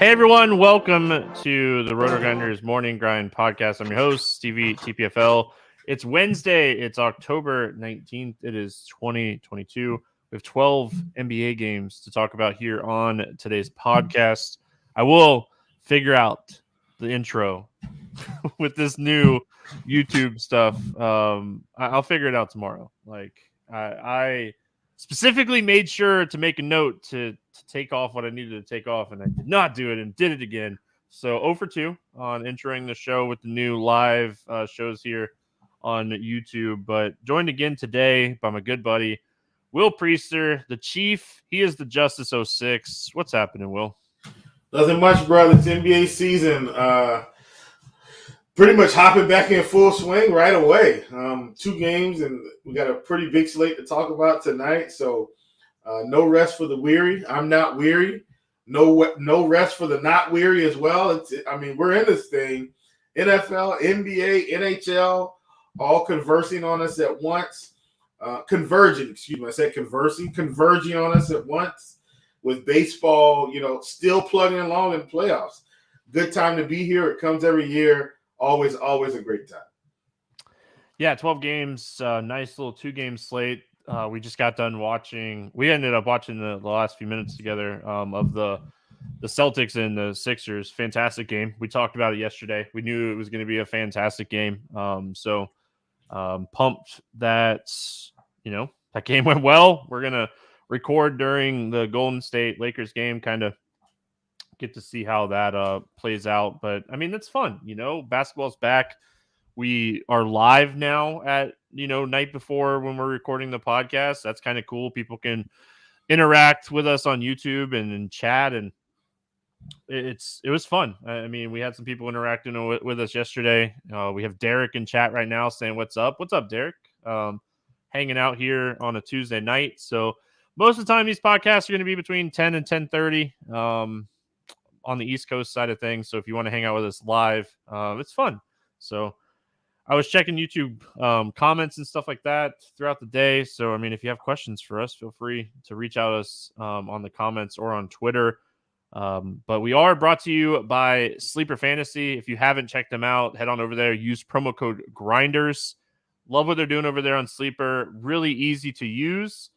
Hey everyone, welcome to the RotoGrinders Morning Grind Podcast. I'm your host, Stevietpfl. It's Wednesday. It's October 19th. It is 2022. We have 12 NBA games to talk about here on today's podcast. I will figure out the intro with this new YouTube stuff. I'll figure it out tomorrow. I specifically made sure to make a note to take off what I needed to take off, and I did not do it and did it again. So 0 for 2 on entering the show with the new live shows here on YouTube. But joined again today by my good buddy, Will Priester, the Chief. He is the Justice06. What's happening, Will? Nothing much, brother. It's NBA season. Pretty much hopping back in full swing right away. 2 games, and we got a pretty big slate to talk about tonight. So no rest for the weary. I'm not weary. No rest for the not weary as well. We're in this thing. NFL, NBA, NHL, all conversing on us at once. Converging on us at once. With baseball, still plugging along in playoffs. Good time to be here. It comes every year. Always a great time. Yeah, 12 games, nice little 2-game slate. We just got done watching. We ended up watching the last few minutes together of the Celtics and the Sixers. Fantastic game. We talked about it yesterday. We knew it was going to be a fantastic game. So pumped that that game went well. We're gonna record during the Golden State Lakers game, kind of get to see how that plays out. But that's fun. Basketball's back. We are live now at night before when we're recording the podcast. That's kind of cool. People can interact with us on YouTube and chat, and it was fun. We had some people interacting with us yesterday. We have Derek in chat right now saying what's up. What's up, Derek? Hanging out here on a Tuesday night. So most of the time these podcasts are going to be between 10 and 10:30 on the East Coast side of things. So if you want to hang out with us live, it's fun. So I was checking YouTube comments and stuff like that throughout the day. So, if you have questions for us, feel free to reach out to us on the comments or on Twitter. But we are brought to you by Sleeper Fantasy. If you haven't checked them out, head on over there. Use promo code GRINDERS. Love what they're doing over there on Sleeper. Really easy to use.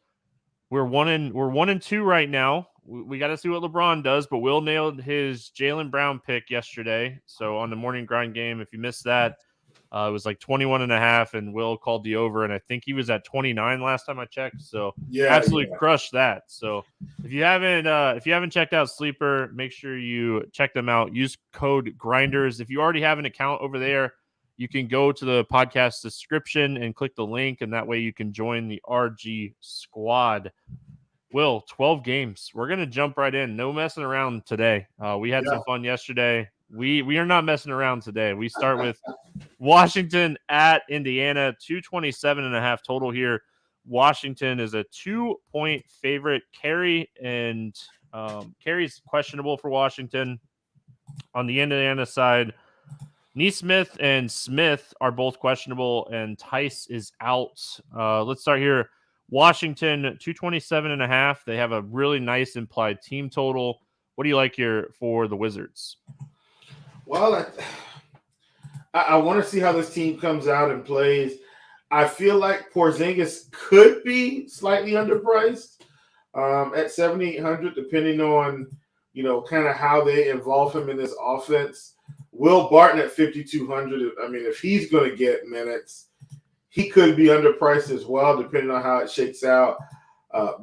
We're 1-2 right now. We got to see what LeBron does, but Will nailed his Jaylen Brown pick yesterday. So on the morning grind game, if you missed that, it was like 21.5, and Will called the over, and I think he was at 29 last time I checked. So absolutely crushed that. So if you haven't checked out Sleeper, make sure you check them out. Use code GRINDERS. If you already have an account over there, you can go to the podcast description and click the link, and that way you can join the RG squad. Will, 12 games. We're going to jump right in. No messing around today. We had some fun yesterday. We are not messing around today. We start with Washington at Indiana, 227.5 total here. Washington is a 2-point favorite. Carey's questionable for Washington. On the Indiana side, Neesmith and Smith are both questionable, and Tice is out. Let's start here. Washington, 227.5. They have a really nice implied team total. What do you like here for the Wizards? Well, I want to see how this team comes out and plays. I feel like Porzingis could be slightly underpriced at 7,800, depending on kind of how they involve him in this offense. Will Barton at 5,200. If he's going to get minutes, he could be underpriced as well, depending on how it shakes out.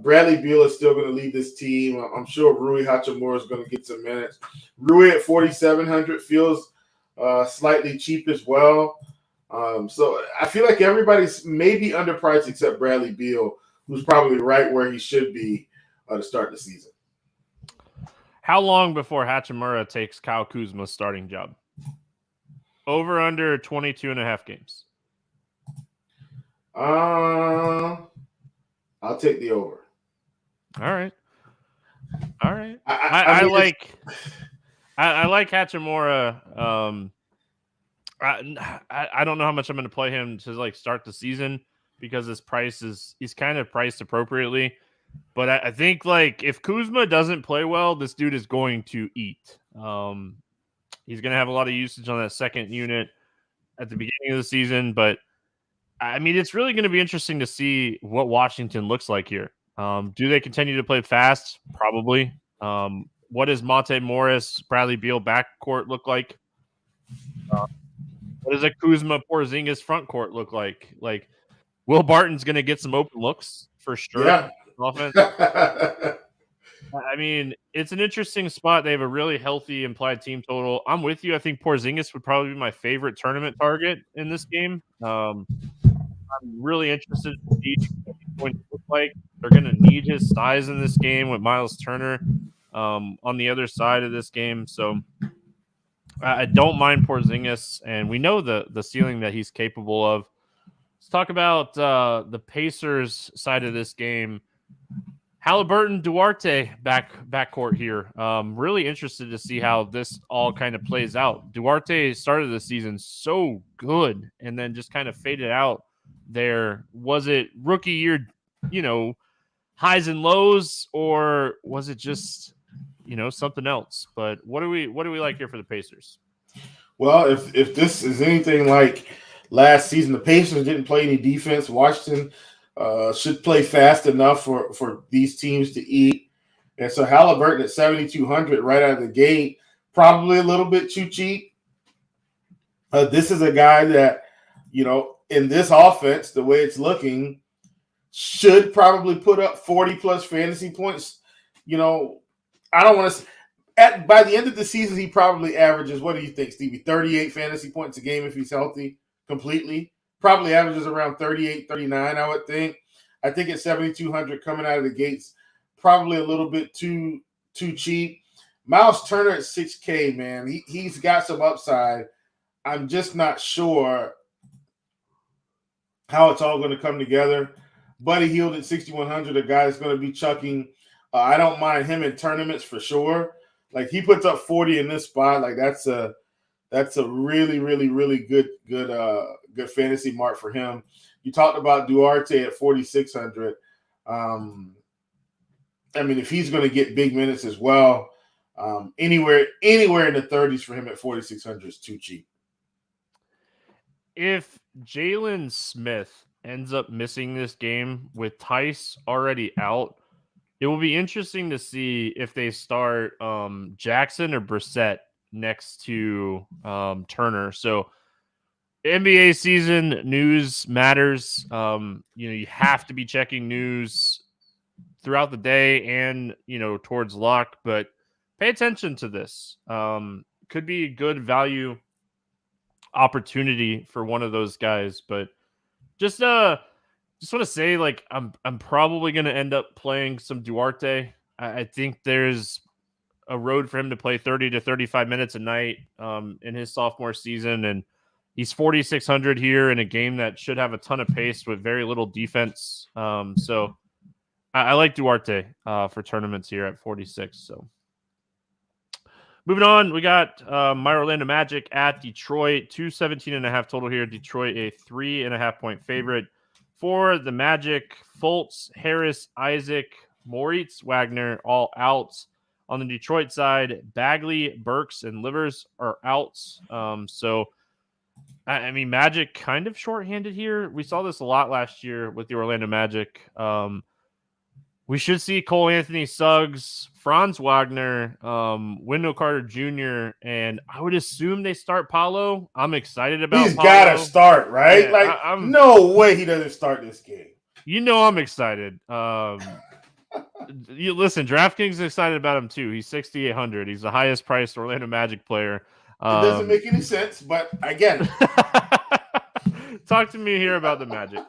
Bradley Beal is still going to lead this team. I'm sure Rui Hachimura is going to get some minutes. Rui at 4,700 feels slightly cheap as well. So I feel like everybody's maybe underpriced except Bradley Beal, who's probably right where he should be to start the season. How long before Hachimura takes Kyle Kuzma's starting job? Over under 22.5 games. I'll take the over. All right. I like Hachimura. I don't know how much I'm going to play him to start the season because he's kind of priced appropriately. But I think if Kuzma doesn't play well, this dude is going to eat. He's going to have a lot of usage on that second unit at the beginning of the season, but I mean, it's really going to be interesting to see what Washington looks like here. Do they continue to play fast? Probably. What does Monte Morris, Bradley Beal backcourt look like? What does a Kuzma Porzingis front court look like? Like, Will Barton's going to get some open looks for sure. Yeah. Offense. I mean, it's an interesting spot. They have a really healthy implied team total. I'm with you. I think Porzingis would probably be my favorite tournament target in this game. I'm really interested to see what he's going to look like. They're going to need his size in this game with Miles Turner on the other side of this game. So I don't mind Porzingis, and we know the ceiling that he's capable of. Let's talk about the Pacers side of this game. Halliburton, Duarte backcourt here. Really interested to see how this all kind of plays out. Duarte started the season so good and then just kind of faded out there. Was it rookie year, highs and lows, or was it just, something else? But what do we like here for the Pacers? Well, if this is anything like last season, the Pacers didn't play any defense. Washington should play fast enough for these teams to eat. And so Halliburton at 7,200 right out of the gate, probably a little bit too cheap. This is a guy that, in this offense, the way it's looking, should probably put up 40-plus fantasy points. I don't want to – by the end of the season, he probably averages, what do you think, Stevie, 38 fantasy points a game if he's healthy completely? Probably averages around 38, 39, I would think. I think at 7,200 coming out of the gates, probably a little bit too cheap. Miles Turner at 6K, man, he's got some upside. I'm just not sure how it's all going to come together. Buddy Hield at 6,100, a guy that's going to be chucking. I don't mind him in tournaments for sure. Like, he puts up 40 in this spot. Like, that's a really, really, really good fantasy mark for him. You talked about Duarte at 4,600. I mean, if he's going to get big minutes as well, anywhere in the 30s for him at 4,600 is too cheap. If Jalen Smith ends up missing this game with Tice already out, it will be interesting to see if they start Jackson or Brissett next to Turner. So NBA season news matters. You have to be checking news throughout the day and, towards lock, but pay attention to this. Could be a good value opportunity for one of those guys, but just want to say, like, I'm probably going to end up playing some Duarte. I think there's a road for him to play 30 to 35 minutes a night in his sophomore season, and he's 4,600 here in a game that should have a ton of pace with very little defense. So I like Duarte for tournaments here at 46. So moving on, we got my Orlando Magic at Detroit, 217.5 total here. Detroit a 3.5 point favorite. For the Magic, Fultz, Harris, Isaac, Moritz, Wagner all out. On the Detroit side, Bagley, Burks, and Livers are out. So, I mean, Magic kind of shorthanded here. We saw this a lot last year with the Orlando Magic. We should see Cole Anthony, Suggs, Franz Wagner, Wendell Carter Jr., and I would assume they start Paolo. I'm excited about He's Paolo. got to start, right? Yeah, no way he doesn't start this game. I'm excited. You listen, DraftKings is excited about him too. He's 6,800. He's the highest priced Orlando Magic player. It doesn't make any sense, but I get it. Talk to me here about the Magic.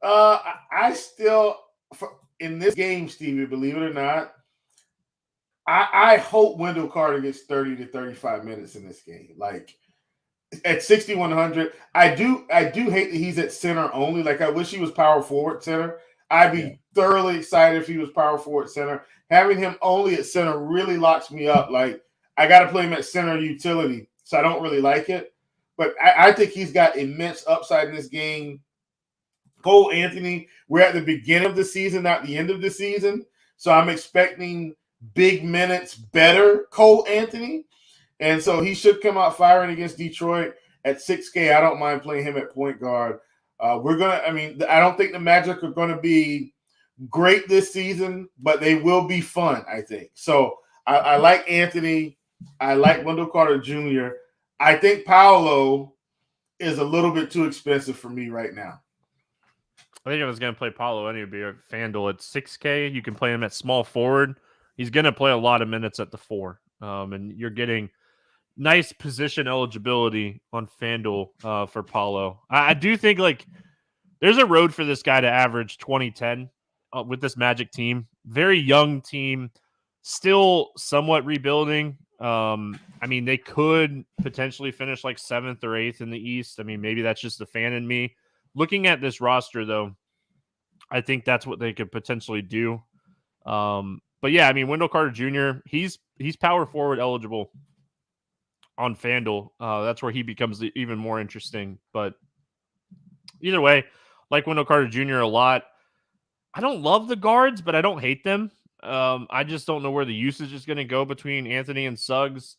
I still, in this game, Stevie, believe it or not, I hope Wendell Carter gets 30 to 35 minutes in this game. Like, at 6,100, I do hate that he's at center only. Like, I wish he was power forward center. I'd be thoroughly excited if he was power forward center. Having him only at center really locks me up. Like, I got to play him at center utility, so I don't really like it. But I think he's got immense upside in this game. Cole Anthony, we're at the beginning of the season, not the end of the season. So I'm expecting big minutes better Cole Anthony. And so he should come out firing against Detroit at 6K. I don't mind playing him at point guard. I don't think the Magic are going to be great this season, but they will be fun, I think. So I like Anthony. I like Wendell Carter Jr. I think Paolo is a little bit too expensive for me right now. I think I was going to play Paolo anyway, be at FanDuel at 6K. You can play him at small forward. He's going to play a lot of minutes at the 4. And you're getting nice position eligibility on FanDuel for Paolo. I do think there's a road for this guy to average 20-10 with this Magic team. Very young team, still somewhat rebuilding. They could potentially finish 7th or 8th in the East. Maybe that's just the fan in me. Looking at this roster, though, I think that's what they could potentially do. But yeah, Wendell Carter Jr., he's power forward eligible on FanDuel. That's where he becomes even more interesting. But either way, like Wendell Carter Jr. a lot. I don't love the guards, but I don't hate them. I just don't know where the usage is going to go between Anthony and Suggs.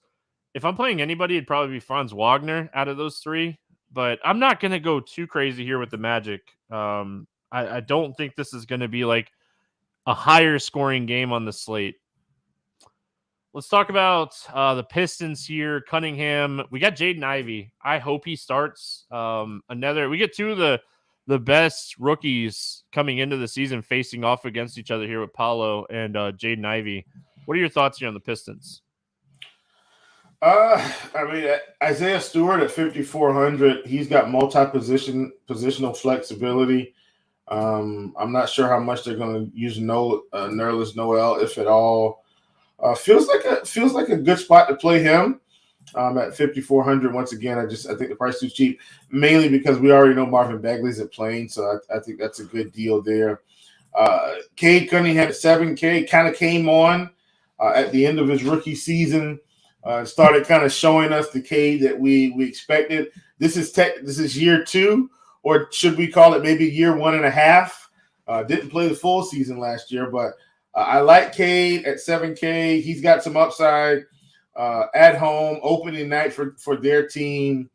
If I'm playing anybody, it'd probably be Franz Wagner out of those 3. But I'm not going to go too crazy here with the Magic. I don't think this is going to be a higher scoring game on the slate. Let's talk about the Pistons here. Cunningham. We got Jaden Ivey. I hope he starts. We get 2 of the best rookies coming into the season facing off against each other here with Paolo and Jaden Ivey. What are your thoughts here on the Pistons? Isaiah Stewart at 5,400. He's got positional flexibility. I'm not sure how much they're going to use Nerlens Noel, if at all. Feels like a good spot to play him at 5,400. Once again, I think the price is too cheap, mainly because we already know Marvin Bagley's at playing, so I think that's a good deal there. Cade Cunningham at 7K kind of came on at the end of his rookie season. Started kind of showing us the Cade that we expected. This is year 2, or should we call it maybe year 1.5? Didn't play the full season last year, but I like Cade at 7K. He's got some upside at home, opening night for their team.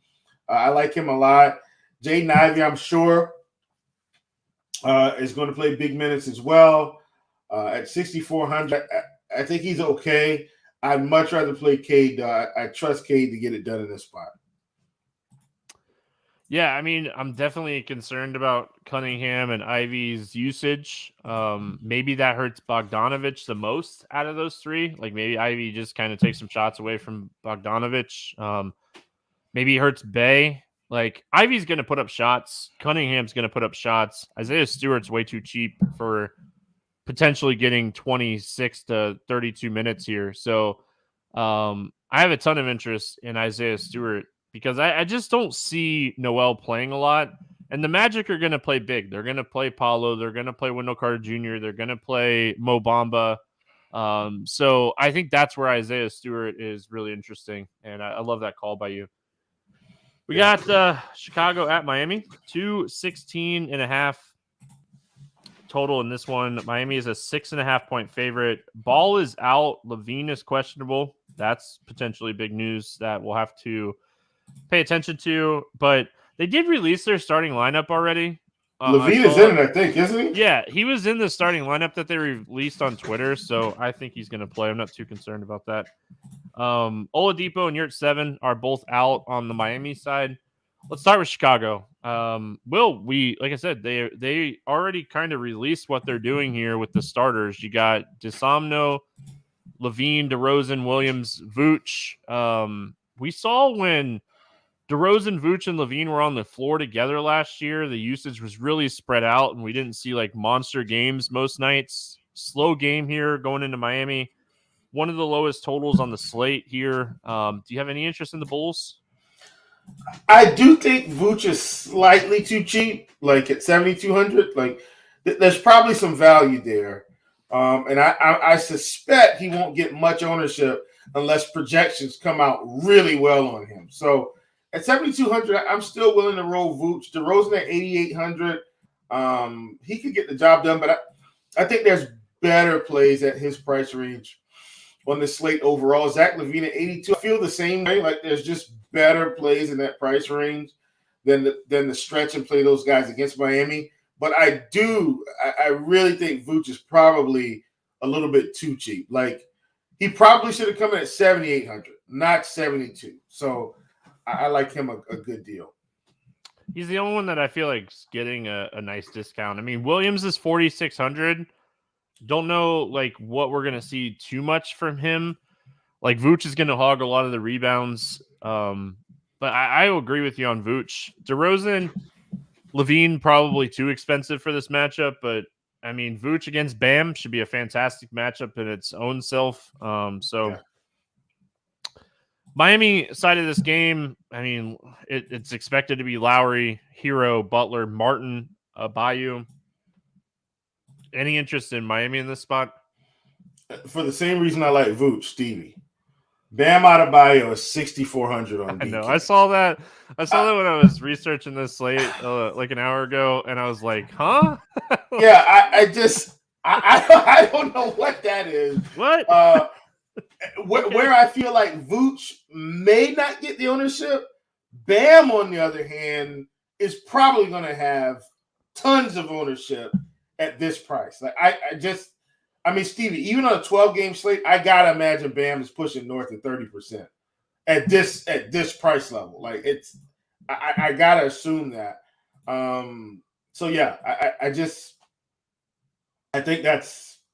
I like him a lot. Jaden Ivey, I'm sure, is going to play big minutes as well. At 6,400, I think he's okay. I'd much rather play Cade. I trust Cade to get it done in this spot. Yeah, I'm definitely concerned about Cunningham and Ivey's usage. Maybe that hurts Bogdanovich the most out of those 3. Maybe Ivey just kind of takes some shots away from Bogdanovich. Maybe it hurts Bay. Ivey's going to put up shots. Cunningham's going to put up shots. Isaiah Stewart's way too cheap for potentially getting 26 to 32 minutes here. So I have a ton of interest in Isaiah Stewart because I just don't see Noel playing a lot. And the Magic are going to play big. They're going to play Paolo. They're going to play Wendell Carter Jr. They're going to play Mo Bamba. So I think that's where Isaiah Stewart is really interesting. And I love that call by you. We got Chicago at Miami, 216.5 total in this one. Miami is a 6.5 point favorite. Ball is out. Levine is questionable. That's potentially big news that we'll have to pay attention to. But they did release their starting lineup already. Levine is in it, I think, isn't he? Yeah, he was in the starting lineup that they released on Twitter, so I think he's going to play. I'm not too concerned about that. Oladipo and Yurt 7 are both out on the Miami side. Let's start with Chicago. Like I said, they already kind of released what they're doing here with the starters. You got DeSomno, Levine, DeRozan, Williams, Vooch. We saw when DeRozan, Vooch, and Levine were on the floor together last year, the usage was really spread out, and we didn't see monster games most nights. Slow game here going into Miami. One of the lowest totals on the slate here. Do you have any interest in the Bulls? I do think Vooch is slightly too cheap, at 7,200. There's probably some value there. And I suspect he won't get much ownership unless projections come out really well on him. So at 7,200, I'm still willing to roll Vooch. DeRozan at 8,800. He could get the job done, but I think there's better plays at his price range on the slate overall. Zach LaVine at 82. I feel the same way. Like there's just better plays in that price range than the stretch and play those guys against Miami. But I really think Vooch is probably a little bit too cheap. Like he probably should have come in at 7,800, not 72. So I like him a good deal. He's the only one that I feel like is getting a nice discount. I mean, Williams is 4,600. Don't know like what we're gonna see too much from him. Like Vooch is gonna hog a lot of the rebounds. But I will agree with you on Vooch. DeRozan, LaVine probably too expensive for this matchup, but I mean Vooch against Bam should be a fantastic matchup in its own self. Yeah. Miami side of this game, I mean, it's expected to be Lowry, Hero, Butler, Martin, Bayou. Any interest in Miami in this spot? For the same reason I like Vooch, Stevie. Bam Adebayo is 6,400 on DK. I know. I saw that when I was researching this slate like an hour ago, and I was like, huh? Yeah, I don't know what that is. What? Where I feel like Vooch may not get the ownership, Bam, on the other hand, is probably going to have tons of ownership at this price. Like I mean, Stevie, even on a 12-game slate, I gotta imagine Bam is pushing north of 30% at this price level. Like I gotta assume that. So yeah, I think that's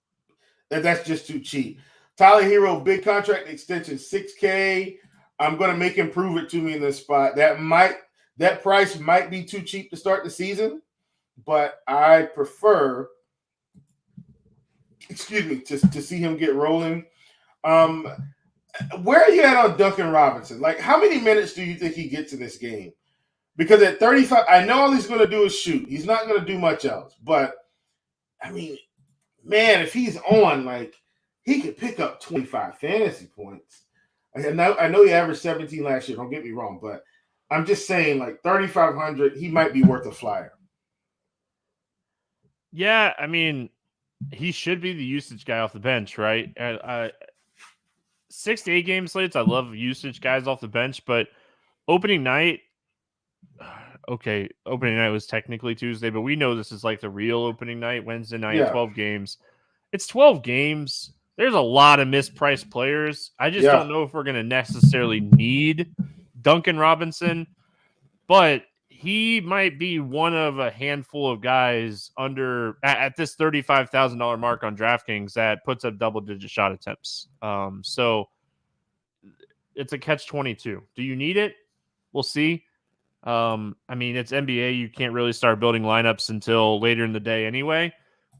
just too cheap. Tyler Hero, big contract extension, $6K. I'm gonna make him prove it to me in this spot. That price might be too cheap to start the season, but I prefer, to see him get rolling. Where are you at on Duncan Robinson? Like, how many minutes do you think he gets in this game? Because at 35, I know all he's going to do is shoot. He's not going to do much else. But, I mean, man, if he's on, like, he could pick up 25 fantasy points. I know he averaged 17 last year. Don't get me wrong. But I'm just saying, like, 3,500, he might be worth a flyer. Yeah, I mean, he should be the usage guy off the bench, right? 6 to 8 game slates, I love usage guys off the bench, but opening night, okay, opening night was technically Tuesday, but we know this is like the real opening night, Wednesday night, 12 games. It's 12 games. There's a lot of mispriced players. I just don't know if we're going to necessarily need Duncan Robinson, but he might be one of a handful of guys under at this $35,000 mark on DraftKings that puts up double-digit shot attempts. So it's a catch-22. Do you need it? We'll see. I mean, it's NBA. You can't really start building lineups until later in the day anyway.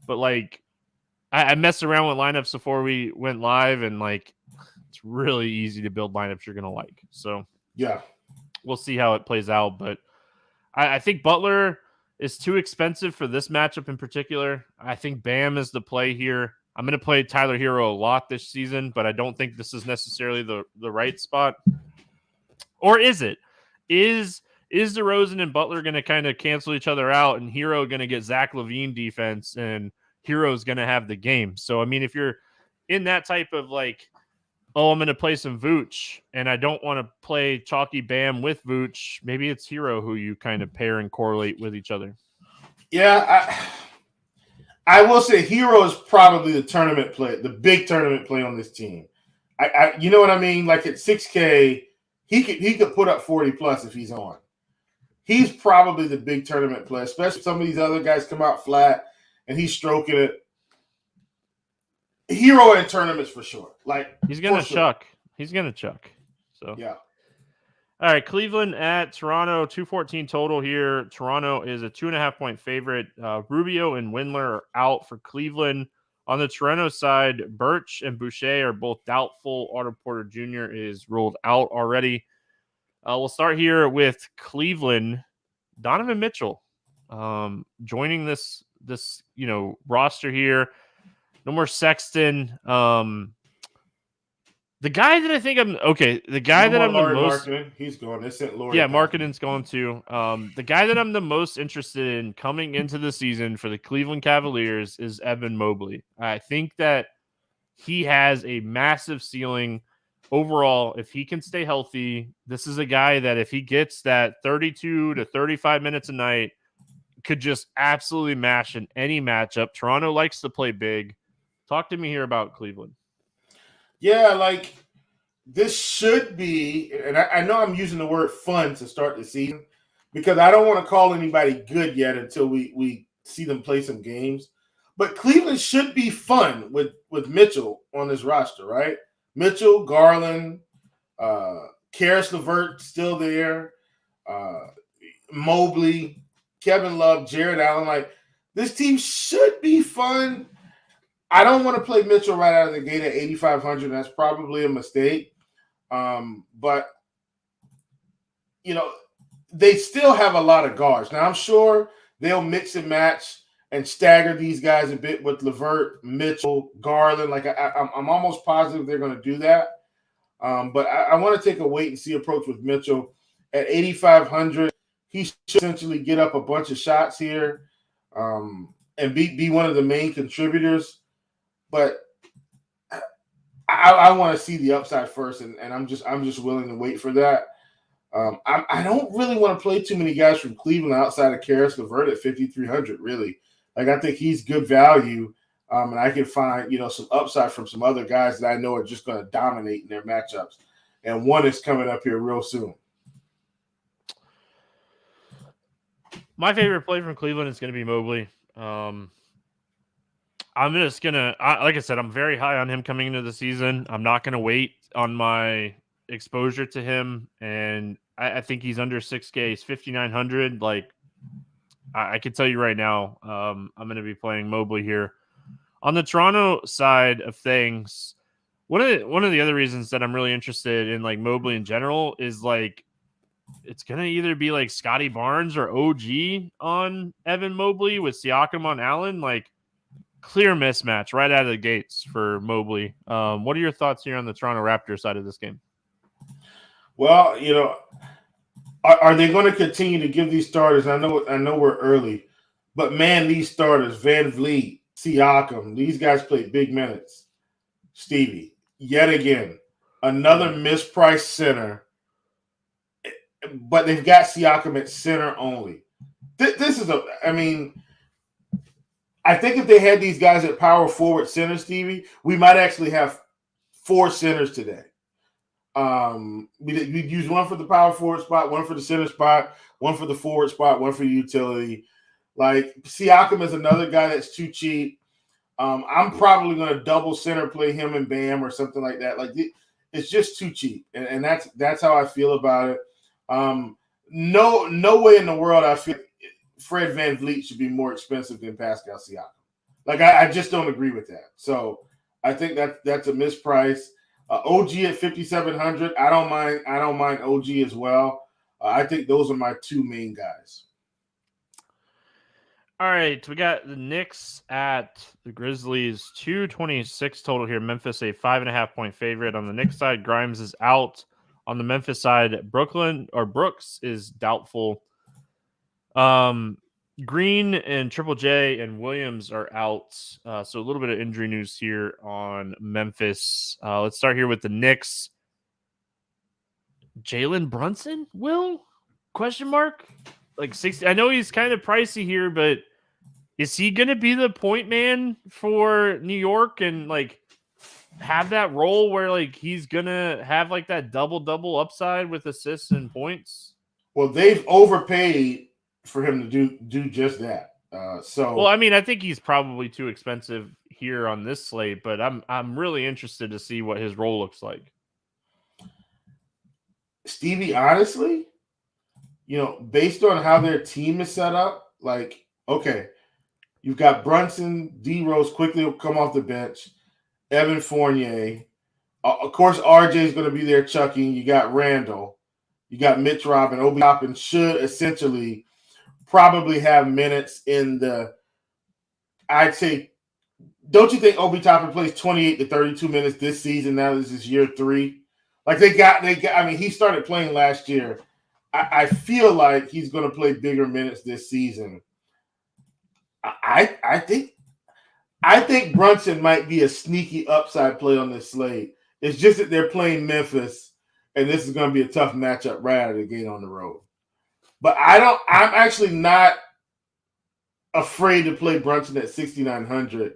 But, like, I messed around with lineups before we went live, and, like, it's really easy to build lineups you're going to like. So, yeah, we'll see how it plays out. But I think Butler is too expensive for this matchup in particular. I think Bam is the play here. I'm going to play Tyler Hero a lot this season, but I don't think this is necessarily the right spot. Or is it? Is DeRozan and Butler going to kind of cancel each other out, and Hero going to get Zach LaVine defense, and Hero's going to have the game? So, I mean, if you're in that type of like, oh, I'm going to play some Vooch, and I don't want to play chalky Bam with Vooch, maybe it's Hero who you kind of pair and correlate with each other. Yeah, I will say Hero is probably the tournament play, the big tournament play on this team. You know what I mean? Like at 6K, he could put up 40 plus if he's on. He's probably the big tournament play, especially if some of these other guys come out flat and he's stroking it. Hero in tournaments for sure. Like he's gonna chuck. He's gonna chuck. So yeah. All right, Cleveland at Toronto, 214 total here. Toronto is a 2.5-point favorite. Rubio and Windler are out for Cleveland. On the Toronto side, Birch and Boucher are both doubtful. Otto Porter Jr. is ruled out already. We'll start here with Cleveland. Donovan Mitchell joining this roster here. No more Sexton. The guy that I think I'm the most Marketing. He's going. They sent Laurie. Yeah, Marketing's going too. The guy that I'm the most interested in coming into the season for the Cleveland Cavaliers is Evan Mobley. I think that he has a massive ceiling. Overall, if he can stay healthy, this is a guy that if he gets that 32 to 35 minutes a night, could just absolutely mash in any matchup. Toronto likes to play big. Talk to me here about Cleveland. Yeah, like this should be, and I know I'm using the word fun to start the season because I don't want to call anybody good yet until we see them play some games. But Cleveland should be fun with Mitchell on this roster, right? Mitchell, Garland, Karis LeVert still there, Mobley, Kevin Love, Jared Allen. Like, this team should be fun. I don't want to play Mitchell right out of the gate at 8,500. That's probably a mistake. But, you know, they still have a lot of guards. Now, I'm sure they'll mix and match and stagger these guys a bit with LeVert, Mitchell, Garland. Like, I'm almost positive they're going to do that. But I want to take a wait-and-see approach with Mitchell. At 8,500, he should essentially get up a bunch of shots here and be one of the main contributors. But I want to see the upside first, and I'm just willing to wait for that. I don't really want to play too many guys from Cleveland outside of Karis LeVert at 5,300, really. Like, I think he's good value, and I can find, some upside from some other guys that I know are just going to dominate in their matchups. And one is coming up here real soon. My favorite play from Cleveland is going to be Mobley. I'm just going to, like I said, I'm very high on him coming into the season. I'm not going to wait on my exposure to him. And I think he's under 6K. He's 5,900. Like, I can tell you right now, I'm going to be playing Mobley here. On the Toronto side of things, one of the other reasons that I'm really interested in like Mobley in general is like it's going to either be like Scotty Barnes or OG on Evan Mobley with Siakam on Allen. Like, clear mismatch right out of the gates for Mobley. What are your thoughts here on the Toronto Raptors side of this game? Well, are they going to continue to give these starters? I know we're early, but man, these starters, Van Vliet, Siakam, these guys play big minutes. Stevie, yet again, another mispriced center, but they've got Siakam at center only. This is I think if they had these guys at power forward center, Stevie, we might actually have 4 centers today. We'd use one for the power forward spot, one for the center spot, one for the forward spot, one for utility. Like, Siakam is another guy that's too cheap. I'm probably going to double center play him and Bam or something like that. Like, it's just too cheap, and that's how I feel about it. No way in the world I feel Fred VanVleet should be more expensive than Pascal Siakam. Like, I just don't agree with that. So I think that's a misprice. OG at 5,700. I don't mind OG as well. I think those are my 2 main guys. All right, we got the Knicks at the Grizzlies, 226 total here. Memphis a 5.5 point favorite. On the Knicks side, Grimes is out. On the Memphis side, Brooks is doubtful. Green and Triple J and Williams are out. So a little bit of injury news here on Memphis. Let's start here with the Knicks. Jalen Brunson, question mark? Like 60. I know he's kind of pricey here, but is he going to be the point man for New York and like have that role where like he's going to have like that double upside with assists and points? Well, they've overpaid for him to do just that. I think he's probably too expensive here on this slate, but I'm really interested to see what his role looks like. Stevie, honestly, based on how their team is set up, like, okay, you've got Brunson, D Rose quickly will come off the bench, Evan Fournier, of course RJ is going to be there chucking. You got Randall, you got Mitch Robin. Obi Toppin should essentially probably have minutes in the, I'd say, don't you think Obi Toppin plays 28 to 32 minutes this season? Now this is year 3. Like they got, he started playing last year. I feel like he's going to play bigger minutes this season. I think I think Brunson might be a sneaky upside play on this slate. It's just that they're playing Memphis, and this is going to be a tough matchup right out of the gate on the road. But I'm actually not afraid to play Brunson at 6,900,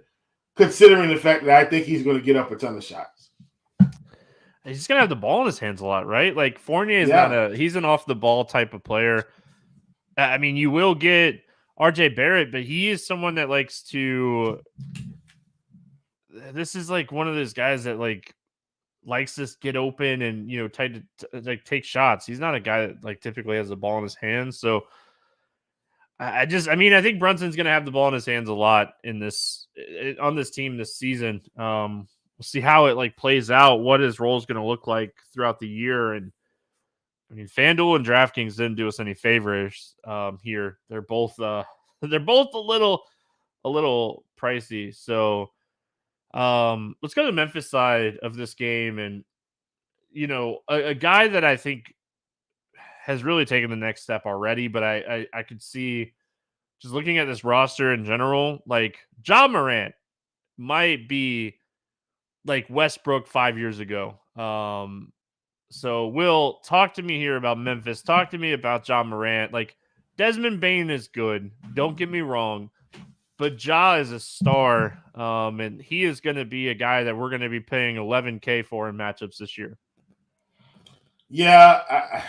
considering the fact that I think he's going to get up a ton of shots. He's going to have the ball in his hands a lot, right? Like Fournier is he's an off the ball type of player. I mean, you will get RJ Barrett, but he is someone that likes to. This is like one of those guys that likes to get open and take shots. He's not a guy that typically has the ball in his hands. So I think Brunson's going to have the ball in his hands a lot on this team this season. We'll see how it plays out, what his role is going to look like throughout the year. And I mean, FanDuel and DraftKings didn't do us any favors here. They're both a little pricey. So let's go to the Memphis side of this game. And, a guy that I think has really taken the next step already, but I could see just looking at this roster in general, Ja Morant might be like Westbrook 5 years ago. So Will, talk to me here about Memphis. Talk to me about Ja Morant. Desmond Bane is good. Don't get me wrong. But Ja is a star, and he is going to be a guy that we're going to be paying $11K for in matchups this year. Yeah,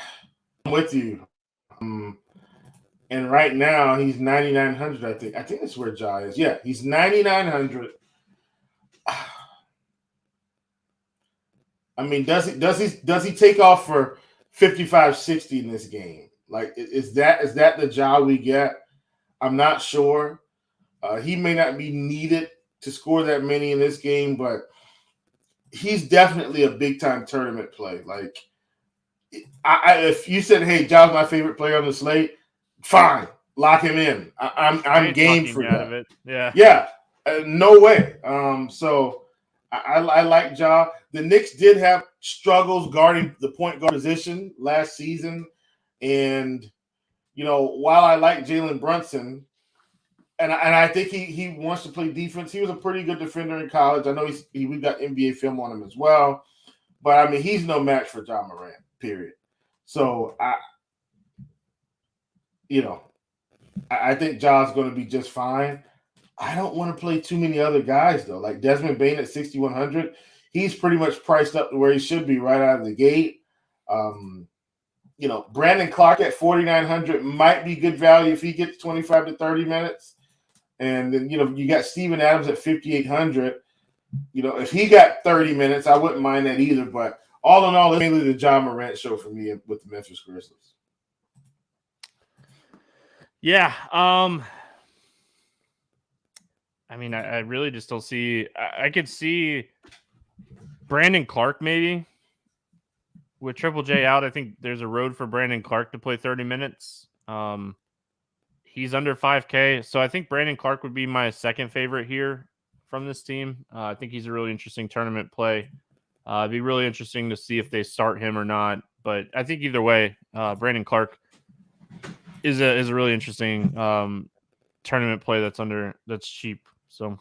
I'm with you. And right now he's 9,900. I think that's where Ja is. Yeah, he's 9,900. I mean, does he take off for 55, 60 in this game? Is that the Ja we get? I'm not sure. He may not be needed to score that many in this game, but he's definitely a big time tournament play. If you said, "Hey, Ja's my favorite player on the slate," fine, lock him in. I'm game for that. Of it. Yeah, no way. So I like Ja. The Knicks did have struggles guarding the point guard position last season, and while I like Jalen Brunson. And I think he wants to play defense. He was a pretty good defender in college. I know we got NBA film on him as well. But, I mean, he's no match for Ja Morant, period. So, I think Ja's going to be just fine. I don't want to play too many other guys, though. Like Desmond Bane at 6,100, he's pretty much priced up to where he should be right out of the gate. Brandon Clark at 4,900 might be good value if he gets 25 to 30 minutes. And then, you got Steven Adams at 5,800. If he got 30 minutes, I wouldn't mind that either. But all in all, it's mainly the Ja Morant show for me with the Memphis Grizzlies. Yeah. I mean, I really just don't see – I could see Brandon Clark maybe with Triple J out. I think there's a road for Brandon Clark to play 30 minutes. He's under 5K. So I think Brandon Clark would be my second favorite here from this team. I think he's a really interesting tournament play. It'd be really interesting to see if they start him or not. But I think either way, Brandon Clark is a really interesting tournament play that's cheap. So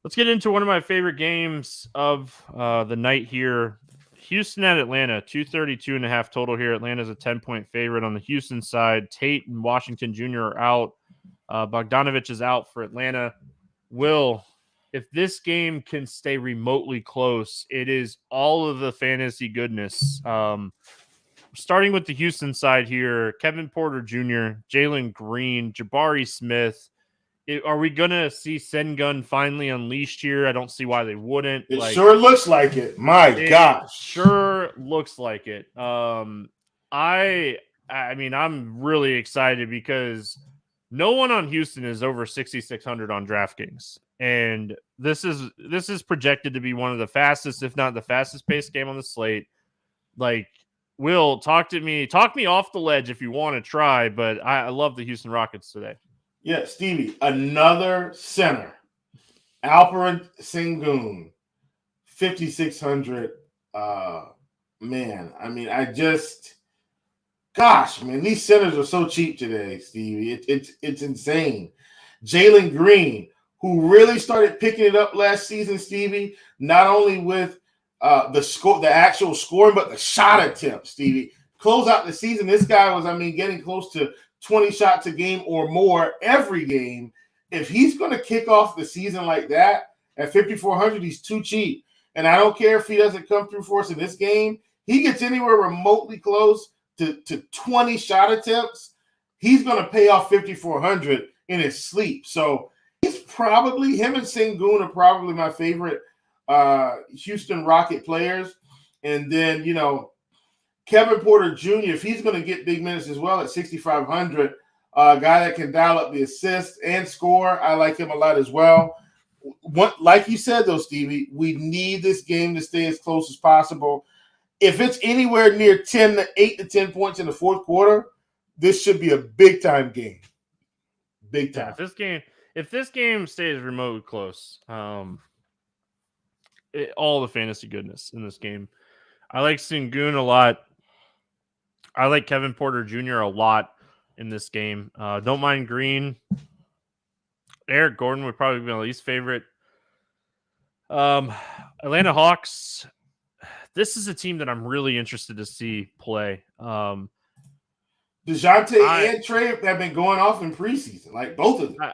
let's get into one of my favorite games of the night here. Houston at Atlanta, 232.5 total here. Atlanta's a 10-point favorite on the Houston side. Tate and Washington Jr. are out. Bogdanovich is out for Atlanta. Will, if this game can stay remotely close, it is all of the fantasy goodness. Starting with the Houston side here, Kevin Porter Jr., Jalen Green, Jabari Smith. Are we going to see Sengun finally unleashed here? I don't see why they wouldn't. It sure looks like it. My gosh. Sure looks like it. I mean, I'm really excited because no one on Houston is over 6,600 on DraftKings. And this is projected to be one of the fastest, if not the fastest paced game on the slate. Will, talk me off the ledge if you want to try, but I love the Houston Rockets today. Yeah, Stevie, another center. Alperen Sengun, 5,600. Man, I mean, gosh, man, these centers are so cheap today, Stevie. It's insane. Jalen Green, who really started picking it up last season, Stevie, not only with the actual scoring, but the shot attempt, Stevie. Close out the season, this guy was, getting close to 20 shots a game or more every game. If he's going to kick off the season like that at 5,400, he's too cheap. And I don't care if he doesn't come through for us in this game. He gets anywhere remotely close to 20 shot attempts, he's going to pay off 5,400 in his sleep. So he's probably, him and Sengun are probably my favorite Houston Rocket players. And then, Kevin Porter Jr., if he's going to get big minutes as well at 6,500, a guy that can dial up the assist and score, I like him a lot as well. Like you said, though, Stevie, we need this game to stay as close as possible. If it's anywhere near 8 to 10 points in the fourth quarter, this should be a big-time game. Big time. If this game stays remotely close, all the fantasy goodness in this game. I like Sengun a lot. I like Kevin Porter Jr. a lot in this game. Don't mind Green. Eric Gordon would probably be my least favorite. Atlanta Hawks. This is a team that I'm really interested to see play. DeJounte and Trey have been going off in preseason, like both of them.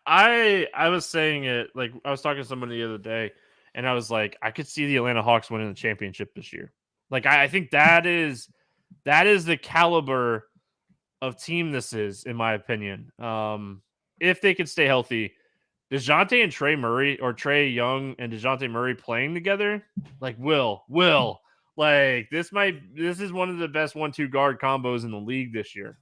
I was saying it, like I was talking to somebody the other day, and I was like, I could see the Atlanta Hawks winning the championship this year. Like I think that is the caliber of team this is, in my opinion. If they could stay healthy. DeJounte and Trey Murray, or Trey Young and DeJounte Murray playing together, like will. Like this is one of the best 1-2 guard combos in the league this year.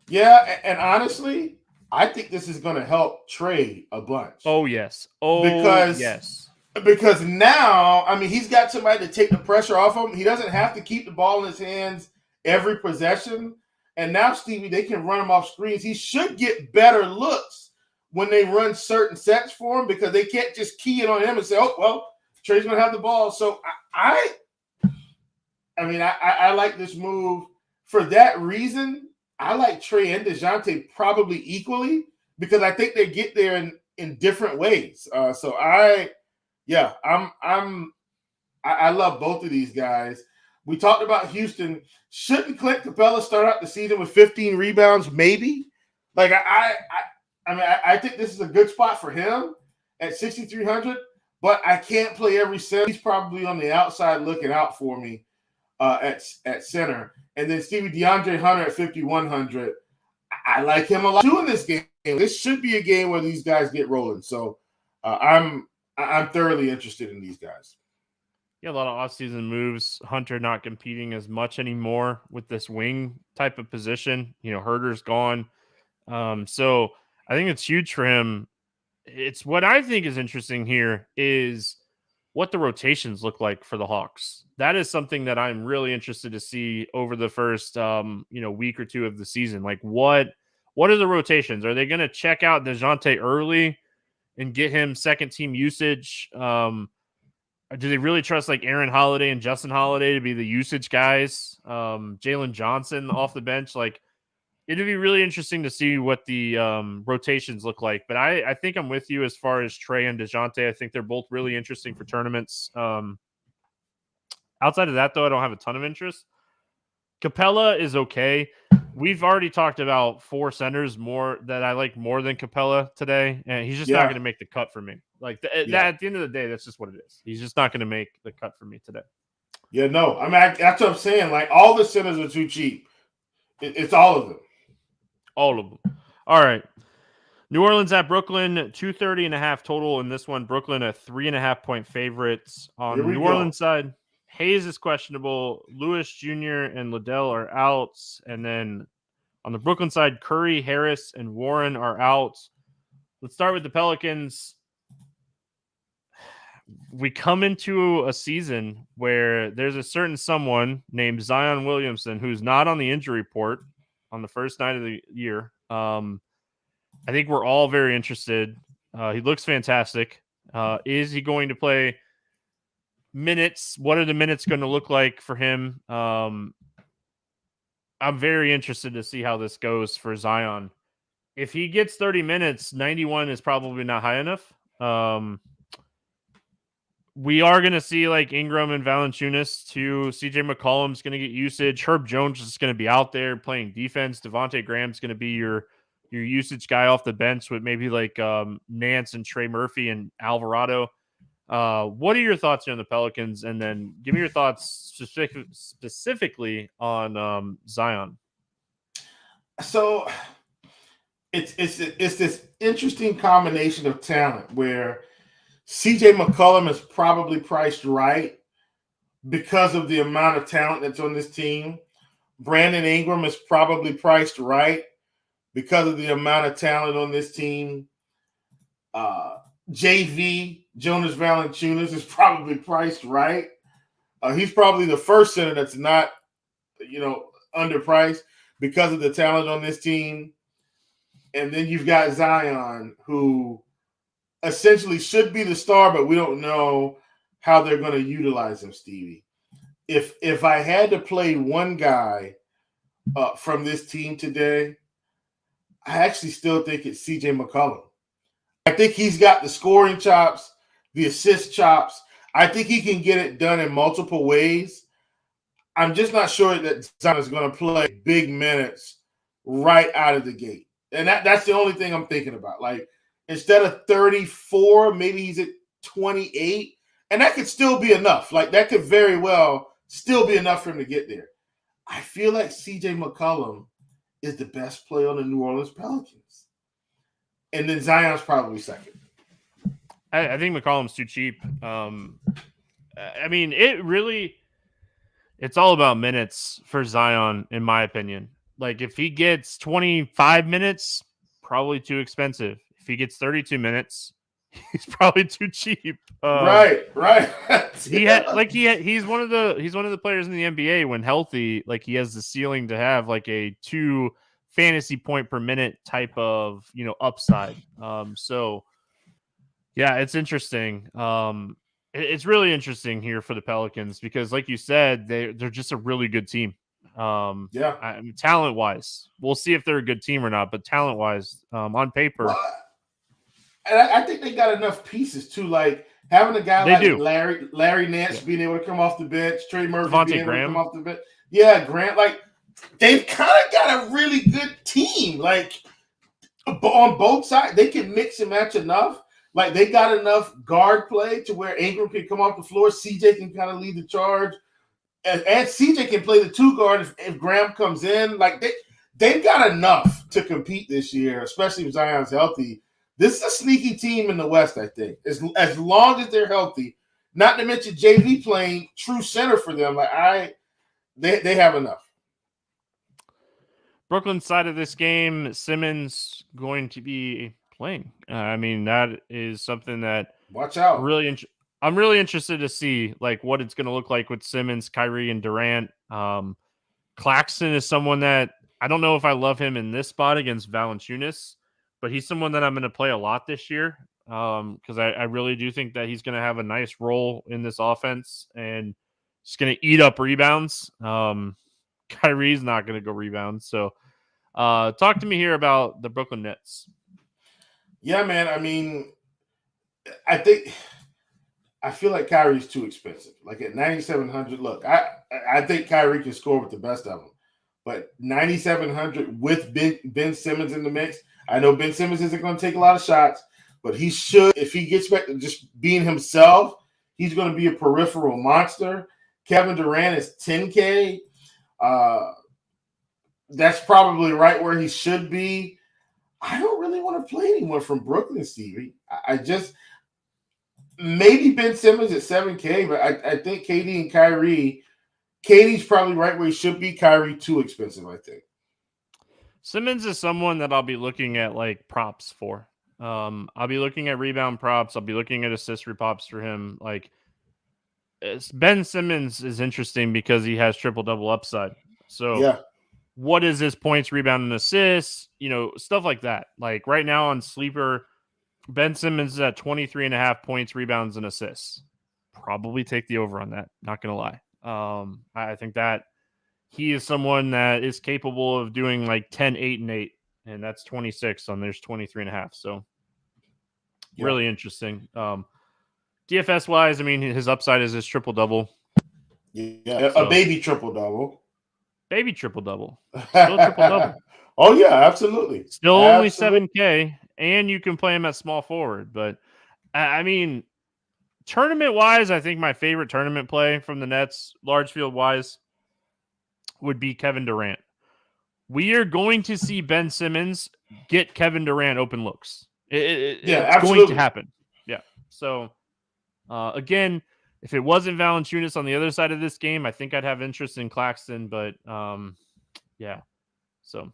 Yeah, and honestly, I think this is going to help Trey a bunch. Oh yes. Because now, he's got somebody to take the pressure off him. He doesn't have to keep the ball in his hands every possession. And now, Stevie, they can run him off screens. He should get better looks when they run certain sets for him, because they can't just key it on him and say, oh, well, Trey's going to have the ball. So I like this move. For that reason, I like Trey and DeJounte probably equally, because I think they get there in different ways. I love both of these guys. We talked about Houston. Shouldn't Clint Capella start out the season with 15 rebounds? Maybe. Like I think this is a good spot for him at 6,300, but I can't play every center. He's probably on the outside looking out for me at center. And then Stevie DeAndre Hunter at 5,100. I like him a lot too in this game. This should be a game where these guys get rolling. So I'm thoroughly interested in these guys. Yeah, a lot of offseason moves. Hunter not competing as much anymore with this wing type of position. Herder's gone. So I think it's huge for him. It's what I think is interesting here is what the rotations look like for the Hawks. That is something that I'm really interested to see over the first week or two of the season. Like what are the rotations? Are they going to check out DeJounte early and get him second team usage? Do they really trust like Aaron Holiday and Justin Holiday to be the usage guys? Jalen Johnson off the bench, like it'd be really interesting to see what the rotations look like. But I think I'm with you as far as Trey and DeJounte. I think they're both really interesting for tournaments. Outside of that, though, I don't have a ton of interest. Capella is okay. We've already talked about 4 centers more that I like more than Capella today, and he's just not going to make the cut for me. Like that, at the end of the day, that's just what it is. He's just not going to make the cut for me today. Yeah, no, that's what I'm saying. Like all the centers are too cheap. It's all of them. All of them. All right. New Orleans at Brooklyn, 230.5 total in this one. Brooklyn a 3.5-point favorites. On the New Orleans side, Hayes is questionable. Lewis Jr. and Liddell are out. And then on the Brooklyn side, Curry, Harris, and Warren are out. Let's start with the Pelicans. We come into a season where there's a certain someone named Zion Williamson who's not on the injury report on the first night of the year. I think we're all very interested. He looks fantastic. Is he going to play minutes? What are the minutes going to look like for him? I'm very interested to see how this goes for Zion. if he gets 30 minutes, 91 is probably not high enough. We are going to see like Ingram and Valanciunas too. CJ McCollum's going to get usage. Herb Jones is going to be out there playing defense. Devontae Graham's going to be your usage guy off the bench with maybe like Nance and Trey Murphy and Alvarado. What are your thoughts here on the Pelicans? And then give me your thoughts specifically on Zion. So it's this interesting combination of talent where CJ McCollum is probably priced right because of the amount of talent that's on this team. Brandon Ingram is probably priced right because of the amount of talent on this team. JV, Jonas Valanciunas, is probably priced right. He's probably the first center that's not, underpriced because of the talent on this team. And then you've got Zion, who essentially should be the star, but we don't know how they're going to utilize him, Stevie. If I had to play one guy from this team today, I actually still think it's CJ McCollum. I think he's got the scoring chops, the assist chops. I think he can get it done in multiple ways. I'm just not sure that Zion is going to play big minutes right out of the gate. And that's the only thing I'm thinking about. Like, instead of 34, maybe he's at 28. And that could still be enough. Like, that could very well still be enough for him to get there. I feel like CJ McCollum is the best player on the New Orleans Pelicans. And then Zion's probably second. I think McCollum's too cheap. It's all about minutes for Zion, in my opinion. Like, if he gets 25 minutes, probably too expensive. If he gets 32 minutes, he's probably too cheap. Right. He's one of the players in the NBA when healthy. Like, he has the ceiling to have like a 2 fantasy point per minute type of upside. So yeah, it's interesting. It's really interesting here for the Pelicans because, like you said, they're just a really good team. Talent wise, we'll see if they're a good team or not. But talent wise, on paper, and I think they got enough pieces too. Like having a guy Larry Nance being able to come off the bench, Trey Murphy being able to come off the bench. Yeah, Grant. Like they've kind of got a really good team. Like on both sides, they can mix and match enough. Like they got enough guard play to where Ingram can come off the floor. CJ can kind of lead the charge. And CJ can play the 2 guard if Graham comes in. Like they've got enough to compete this year, especially if Zion's healthy. This is a sneaky team in the West, I think. As long as they're healthy, not to mention JV playing true center for them. Like they have enough. Brooklyn side of this game, Simmons going to be playing. That is something that watch out. I'm really interested to see like what it's going to look like with Simmons, Kyrie, and Durant. Claxton is someone that I don't know if I love him in this spot against Valanciunas, but he's someone that I'm going to play a lot this year because I really do think that he's going to have a nice role in this offense and just going to eat up rebounds. Kyrie's not going to go rebound. So talk to me here about the Brooklyn Nets. Yeah, man. I feel like Kyrie's too expensive. Like at 9,700, look, I think Kyrie can score with the best of them. But 9,700 with Ben Simmons in the mix, I know Ben Simmons isn't going to take a lot of shots, but he should, if he gets back to just being himself, he's going to be a peripheral monster. Kevin Durant is 10K. That's probably right where he should be. I don't really want to play anyone from Brooklyn, Stevie. I just maybe Ben Simmons at 7K, but I think KD and Kyrie. KD's probably right where he should be. Kyrie too expensive, I think. Simmons is someone that I'll be looking at like props for. I'll be looking at rebound props. I'll be looking at assist props for him. Like Ben Simmons is interesting because he has triple-double upside. So yeah. What is his points, rebound, and assists? Stuff like that. Like right now on Sleeper, Ben Simmons is at 23.5 points, rebounds, and assists. Probably take the over on that. Not going to lie. I think that he is someone that is capable of doing like 10, 8, and 8 and that's 26 on there's 23.5. So really interesting. DFS wise, I mean, his upside is his triple double. Yeah, a baby triple double. Baby triple double. Still triple double. Oh yeah, absolutely. Still only 7K, and you can play him at small forward. But I mean, tournament wise, I think my favorite tournament play from the Nets, large field wise, would be Kevin Durant. We are going to see Ben Simmons get Kevin Durant open looks. It's absolutely going to happen. Yeah. So again, if it wasn't Valanciunas on the other side of this game, I think I'd have interest in Claxton. But yeah. So.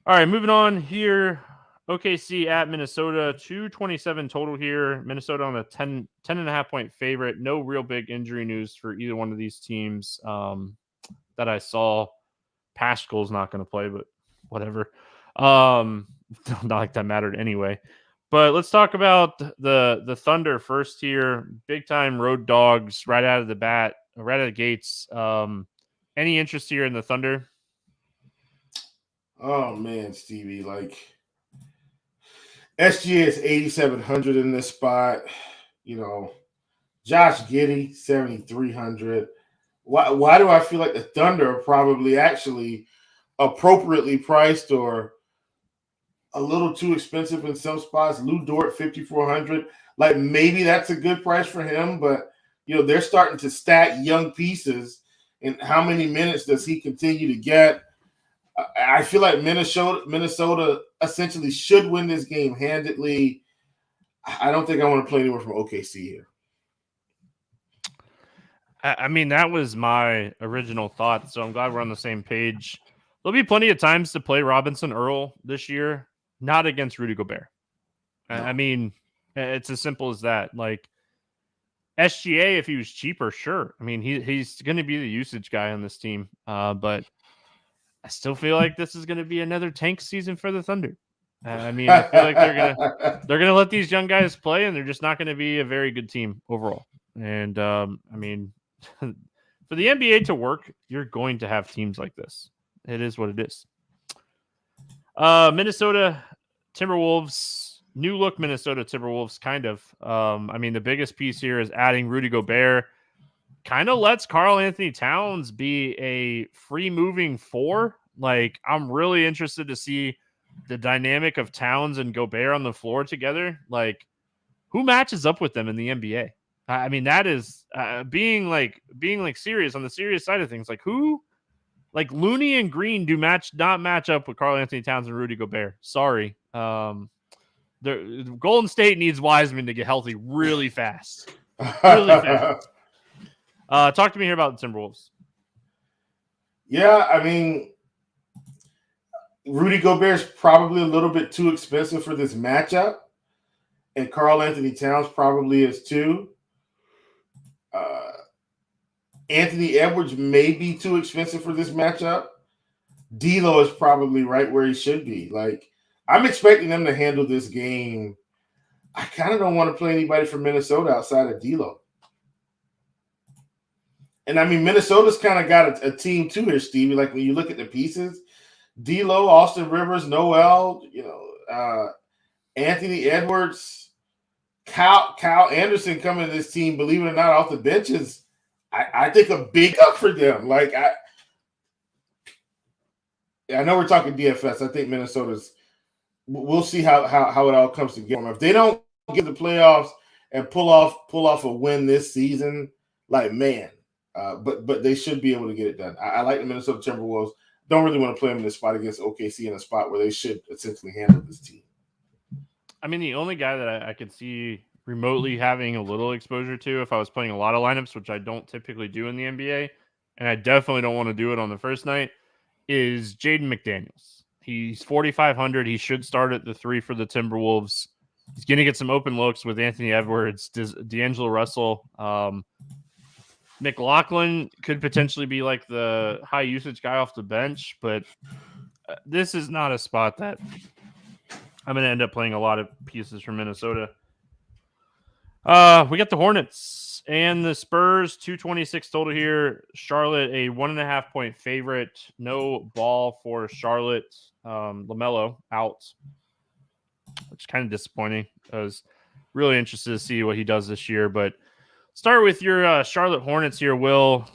All right, moving on here. OKC at Minnesota, 227 total here. Minnesota on a 10.5 point favorite. No real big injury news for either one of these teams that I saw. Pascal's not going to play, but whatever. Not like that mattered anyway. But let's talk about the Thunder first here. Big time road dogs right out of the gates. Any interest here in the Thunder? Oh man, Stevie, like SGA is 8,700 in this spot. You know, Josh Giddey 7,300. Why do I feel like the Thunder are probably actually appropriately priced or a little too expensive in some spots? Lou Dort 5,400. Like maybe that's a good price for him, but you know they're starting to stack young pieces. And how many minutes does he continue to get? I feel like Minnesota essentially should win this game handedly. I don't think I want to play anywhere from OKC here. I mean, that was my original thought, so I'm glad we're on the same page. There'll be plenty of times to play Robinson Earl this year, not against Rudy Gobert. No. I mean, it's as simple as that. Like, SGA, if he was cheaper, sure. I mean, he's going to be the usage guy on this team, but I still feel like this is going to be another tank season for the Thunder. I mean, I feel like they're gonna let these young guys play, and they're just not going to be a very good team overall. And I mean, for the NBA to work, you're going to have teams like this. It is what it is. Minnesota Timberwolves, new look Minnesota Timberwolves, kind of. I mean, the biggest piece here is adding Rudy Gobert. Kind of lets Karl-Anthony Towns be a free moving four. Like, I'm really interested to see the dynamic of Towns and Gobert on the floor together. Like, who matches up with them in the NBA? I mean, that is being serious on the serious side of things. Like, who, like Looney and Green not match up with Karl-Anthony Towns and Rudy Gobert. Sorry. The Golden State needs Wiseman to get healthy really fast. Really fast. Talk to me here about the Timberwolves. Yeah, I mean, Rudy Gobert is probably a little bit too expensive for this matchup, and Karl-Anthony Towns probably is too. Anthony Edwards may be too expensive for this matchup. D'Lo is probably right where he should be. Like, I'm expecting them to handle this game. I kind of don't want to play anybody from Minnesota outside of D'Lo. And I mean, Minnesota's kind of got a team too here, Stevie. Like when you look at the pieces, D'Lo, Austin Rivers, Noel, Anthony Edwards, Kyle Anderson coming to this team, believe it or not, off the benches. I think a big up for them. Like I know we're talking DFS. I think Minnesota's. We'll see how it all comes together. If they don't get the playoffs and pull off a win this season, like man. But they should be able to get it done. I like the Minnesota Timberwolves. Don't really want to play them in this spot against OKC in a spot where they should essentially handle this team. I mean, the only guy that I could see remotely having a little exposure to if I was playing a lot of lineups, which I don't typically do in the NBA, and I definitely don't want to do it on the first night, is Jaden McDaniels. He's 4,500. He should start at the 3 for the Timberwolves. He's going to get some open looks with Anthony Edwards, D'Angelo Russell. McLaughlin could potentially be like the high usage guy off the bench, but this is not a spot that I'm going to end up playing a lot of pieces from Minnesota. We got the Hornets Hornets and the Spurs, 226 total here. Charlotte, a 1.5 point favorite. No ball for Charlotte. LaMelo out, which is kind of disappointing. I was really interested to see what he does this year. But start with your Charlotte Hornets here, Will.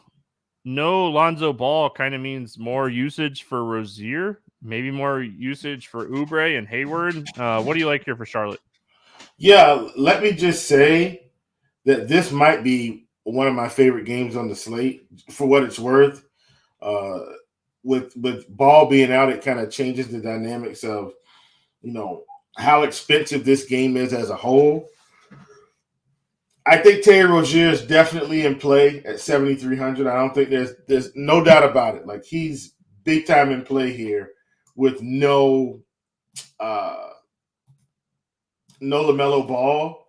No Lonzo Ball kind of means more usage for Rozier, maybe more usage for Oubre and Hayward. What do you like here for Charlotte? Yeah, let me just say that this might be one of my favorite games on the slate for what it's worth. With Ball being out, it kind of changes the dynamics of, how expensive this game is as a whole. I think Terry Rozier is definitely in play at 7,300. I don't think there's no doubt about it. Like, he's big time in play here with no LaMelo Ball.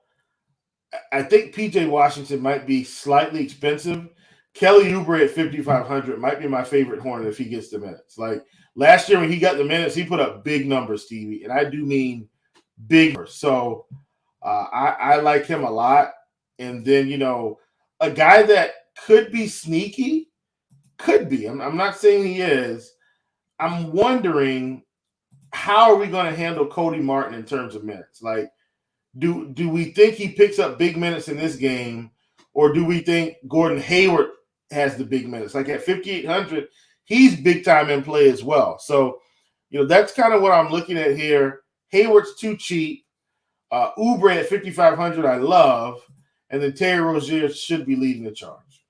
I think PJ Washington might be slightly expensive. Kelly Oubre at 5,500 might be my favorite Hornet if he gets the minutes. Like, last year when he got the minutes, he put up big numbers, Stevie, and I do mean big numbers. So I like him a lot. And then, a guy that could be sneaky, could be. I'm not saying he is. I'm wondering, how are we going to handle Cody Martin in terms of minutes? Like, do we think he picks up big minutes in this game, or do we think Gordon Hayward has the big minutes? Like, at 5,800, he's big time in play as well. So, that's kind of what I'm looking at here. Hayward's too cheap. Oubre at 5,500, I love. And then Terry Rozier should be leading the charge.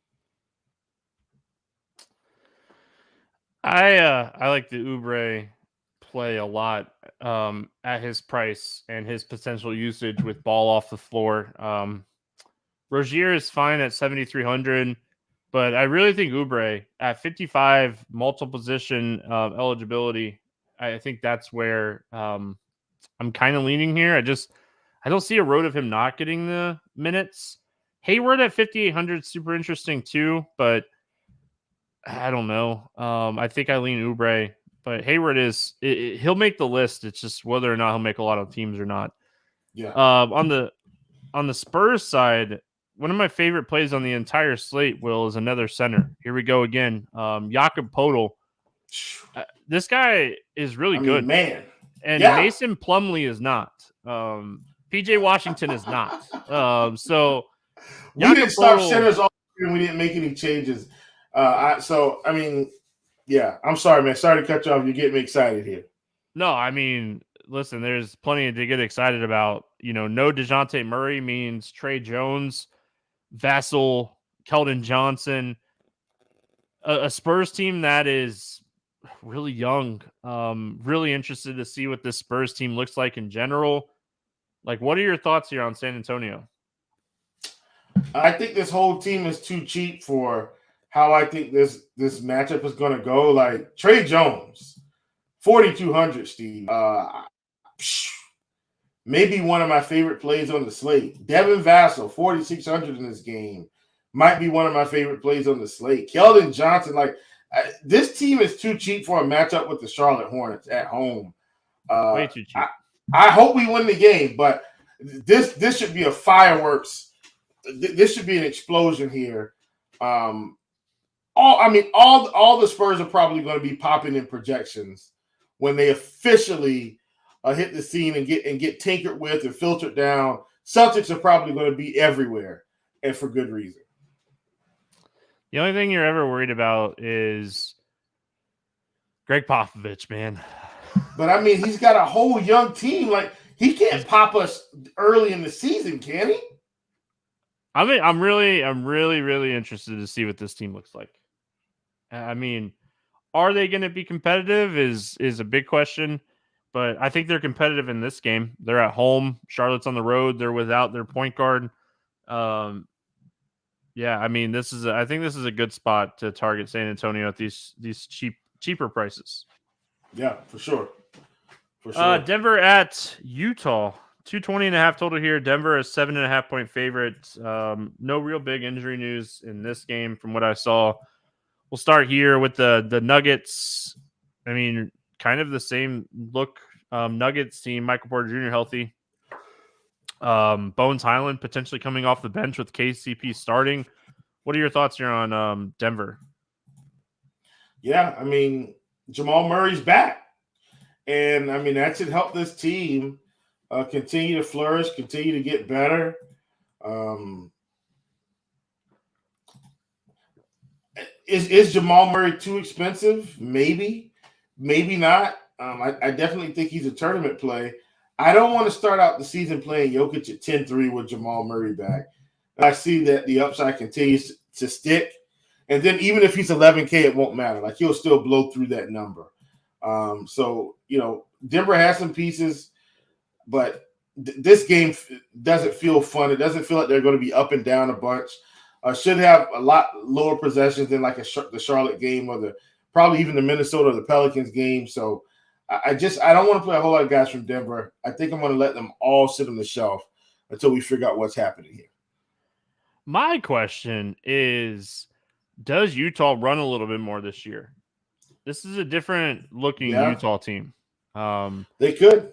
I like the Oubre play a lot at his price and his potential usage with Ball off the floor. Rozier is fine at 7,300, but I really think Oubre at 55 multiple position eligibility. I think that's where I'm kind of leaning here. I don't see a road of him not getting the minutes. Hayward at 5,800 super interesting too, but I don't know. I think I lean Oubre, but Hayward he'll make the list. It's just whether or not he'll make a lot of teams or not. Yeah. On the Spurs side, one of my favorite plays on the entire slate, Will, is another center. Here we go again. Jakob Poeltl. This guy is really good, man. And yeah. Mason Plumlee is not. PJ Washington is not. So we didn't start centers all year and we didn't make any changes. I'm sorry, man. Sorry to cut you off. You're getting me excited here. No, I mean, listen, there's plenty to get excited about. No DeJounte Murray means Trey Jones, Vassell, Keldon Johnson, a Spurs team that is really young. Really interested to see what this Spurs team looks like in general. Like, what are your thoughts here on San Antonio? I think this whole team is too cheap for how I think this matchup is going to go. Like, Trey Jones, 4,200, Steve. Maybe one of my favorite plays on the slate. Devin Vassell, 4,600 in this game. Might be one of my favorite plays on the slate. Keldon Johnson, this team is too cheap for a matchup with the Charlotte Hornets at home. Way too cheap. I hope we win the game, but this should be a fireworks. This should be an explosion here. All the Spurs are probably going to be popping in projections when they officially hit the scene and get tinkered with and filtered down. Celtics are probably going to be everywhere, and for good reason. The only thing you're ever worried about is Greg Popovich, man. But I mean, he's got a whole young team. Like, he can't pop us early in the season, can he? I mean, I'm really interested to see what this team looks like. I mean, are they going to be competitive is a big question, but I think they're competitive in this game. They're at home. Charlotte's on the road. They're without their point guard. Yeah, I mean, I think this is a good spot to target San Antonio at these cheaper prices. Yeah, for sure. Denver at Utah, 220.5 total here. Denver is 7.5 point favorite. No real big injury news in this game from what I saw. We'll start here with the Nuggets. I mean, kind of the same look. Nuggets team, Michael Porter Jr. healthy. Bones Highland potentially coming off the bench with KCP starting. What are your thoughts here on Denver? Yeah, I mean, Jamal Murray's back. And, I mean, that should help this team continue to flourish, continue to get better. Is Jamal Murray too expensive? Maybe. Maybe not. I definitely think he's a tournament play. I don't want to start out the season playing Jokic at 10-3 with Jamal Murray back. I see that the upside continues to stick. And then even if he's 11K, it won't matter. Like, he'll still blow through that number. So, Denver has some pieces, but this game doesn't feel fun. It doesn't feel like they're going to be up and down a bunch. Should have a lot lower possessions than like the Charlotte game or probably even the Minnesota or the Pelicans game. So I don't want to play a whole lot of guys from Denver. I think I'm going to let them all sit on the shelf until we figure out what's happening here. My question is, does Utah run a little bit more this year? This is a different looking Utah team. They could.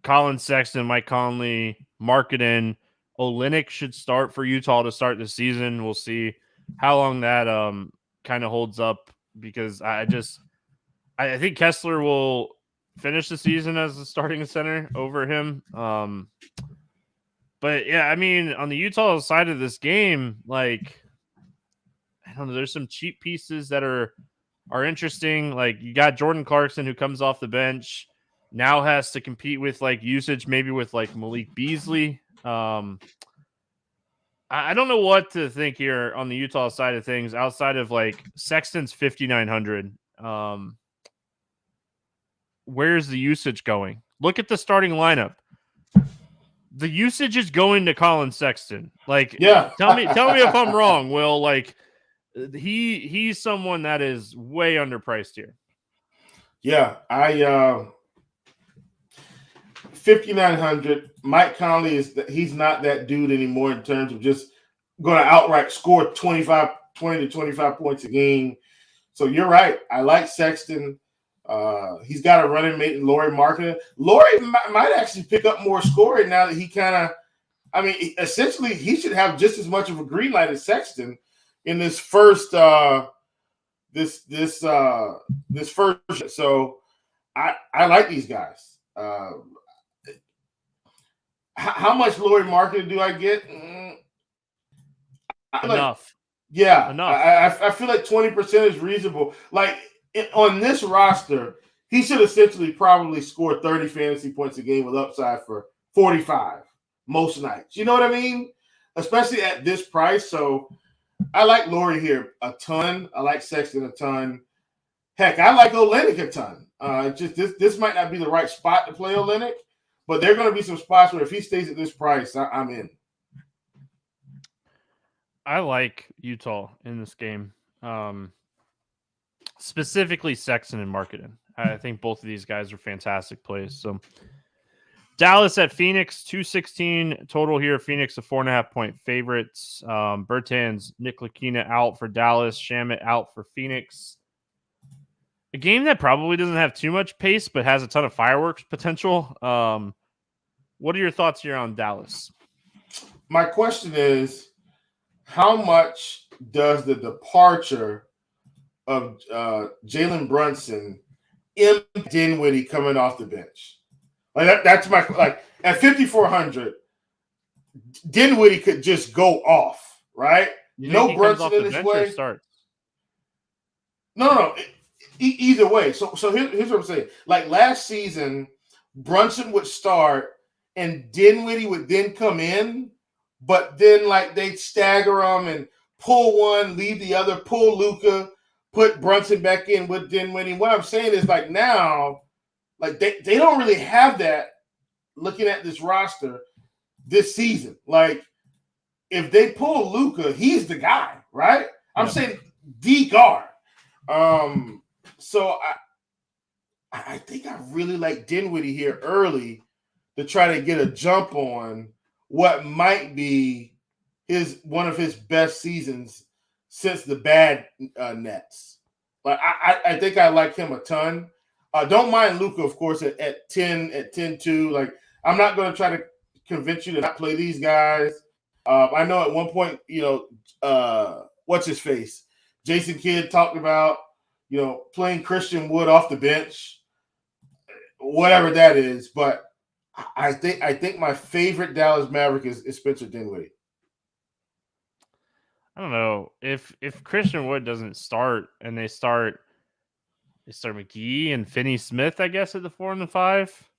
Colin Sexton, Mike Conley, Markkanen, Olynyk should start for Utah to start the season. We'll see how long that kind of holds up, because I think Kessler will finish the season as the starting center over him. But yeah, I mean, on the Utah side of this game, like, I don't know, there's some cheap pieces that are interesting. Like, you got Jordan Clarkson, who comes off the bench, now has to compete with like usage, maybe with like Malik Beasley. I don't know what to think here on the Utah side of things outside of like Sexton's 5,900. Where's the usage going? Look at the starting lineup. The usage is going to Colin Sexton. Like, yeah. tell me if I'm wrong, Will. Like, he's someone that is way underpriced here. Yeah, 5,900. Mike Conley he's not that dude anymore in terms of just going to outright score 20 to 25 points a game. So you're right. I like Sexton. He's got a running mate in Lauri Markkanen. Lauri might actually pick up more scoring now that he essentially he should have just as much of a green light as Sexton in this first this first. So I like these guys. How much Lauri Markkanen do I get? Enough. Yeah, enough. I feel like 20% is reasonable. Like, on this roster, he should essentially probably score 30 fantasy points a game with upside for 45 most nights. You know what I mean? Especially at this price. So I like Lauri here a ton. I like Sexton a ton. Heck, I like Olynyk a ton. Just this might not be the right spot to play Olynyk, but there are going to be some spots where if he stays at this price, I'm in. I like Utah in this game. Specifically Sexton and Markkanen. I think both of these guys are fantastic plays. So Dallas at Phoenix, 216 total here. Phoenix a 4.5-point favorites. Bertans, Nick Lakina out for Dallas. Shamet out for Phoenix. A game that probably doesn't have too much pace, but has a ton of fireworks potential. What are your thoughts here on Dallas? My question is, how much does the departure of Jalen Brunson impact Dinwiddie coming off the bench? Like that's my at 5,400, Dinwiddie could just go off, right? No Brunson in his way. No. Either way. So here's what I'm saying. Like last season, Brunson would start and Dinwiddie would then come in, but then like they'd stagger them and pull one, leave the other, pull Luka, put Brunson back in with Dinwiddie. What I'm saying is like now, like they don't really have that looking at this roster this season. Like if they pull Luka, he's the guy, right? I'm saying the guard. So I think I really like Dinwiddie here early to try to get a jump on what might be one of his best seasons since the bad Nets. Like I think I like him a ton. Don't mind Luka, of course, at 10-2. Like I'm not going to try to convince you to not play these guys. I know at one point, what's his face? Jason Kidd talked about, playing Christian Wood off the bench, whatever that is. But I think my favorite Dallas Maverick is Spencer Dinwiddie. I don't know if Christian Wood doesn't start and they start McGee and Finney Smith, I guess, at the 4 and the 5,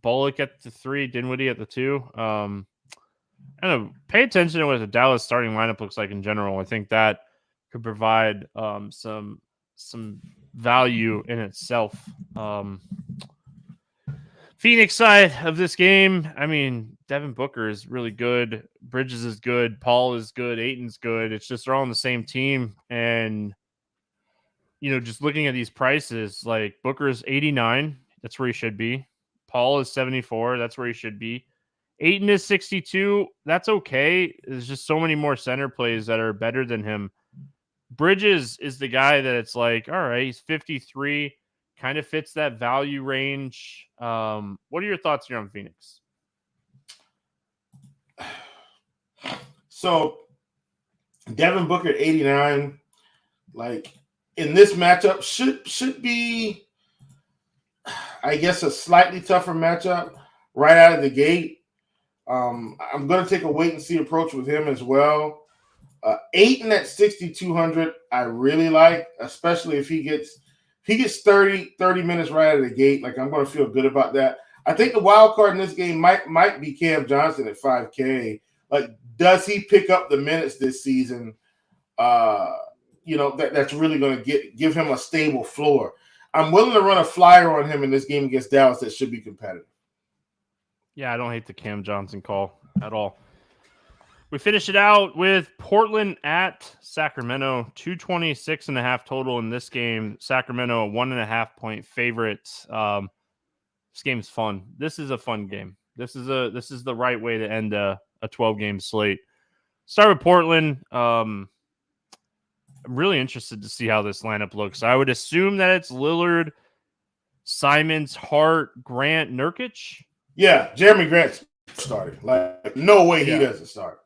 Bullock at the 3, Dinwiddie at the 2. I don't know. Pay attention to what the Dallas starting lineup looks like in general. I think that could provide some value in itself. Phoenix side of this game, I mean, Devin Booker is really good. Bridges is good. Paul is good. Ayton's good. It's just they're all on the same team. And, just looking at these prices, like Booker's 89. That's where he should be. Paul is 74. That's where he should be. Ayton is 62. That's okay. There's just so many more center plays that are better than him. Bridges is the guy that it's like, all right, he's 53. Kind of fits that value range. What are your thoughts here on Phoenix? So, Devin Booker at 89, like in this matchup, should be, I guess, a slightly tougher matchup right out of the gate. I'm going to take a wait and see approach with him as well. Ayton at 6,200, I really like, especially if he gets 30 minutes right out of the gate. Like, I'm going to feel good about that. I think the wild card in this game might be Cam Johnson at 5K. Like, does he pick up the minutes this season? That's really going to give him a stable floor. I'm willing to run a flyer on him in this game against Dallas that should be competitive. Yeah, I don't hate the Cam Johnson call at all. We finish it out with Portland at Sacramento, 226.5 total in this game. Sacramento, a 1.5 point favorite. This game's fun. This is a fun game. This is the right way to end a 12-game slate. Start with Portland. I'm really interested to see how this lineup looks. I would assume that it's Lillard, Simons, Hart, Grant, Nurkic. Yeah, Jeremy Grant's starting. Like, no way he doesn't start.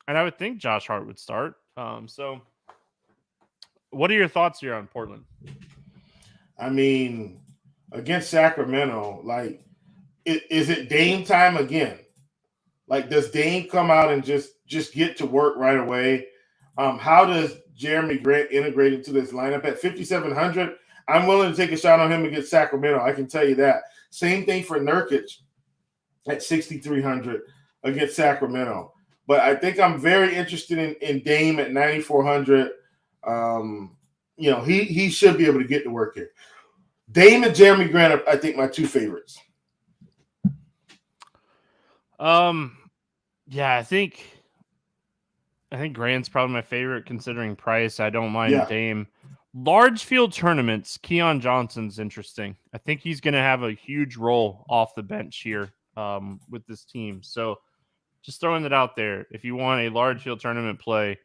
And I would think Josh Hart would start. So what are your thoughts here on Portland? I mean, against Sacramento, like, is it Dame time again? Like, does Dame come out and just get to work right away? How does Jeremy Grant integrate into this lineup? At 5,700, I'm willing to take a shot on him against Sacramento. I can tell you that. Same thing for Nurkic at 6,300 against Sacramento. But I think I'm very interested in Dame at 9,400. He should be able to get to work here. Dame and Jeremy Grant are, I think, my two favorites. Yeah, I think Grant's probably my favorite considering price. I don't mind Dame. Large field tournaments, Keon Johnson's interesting. I think he's going to have a huge role off the bench here with this team. So just throwing it out there. If you want a large field tournament play,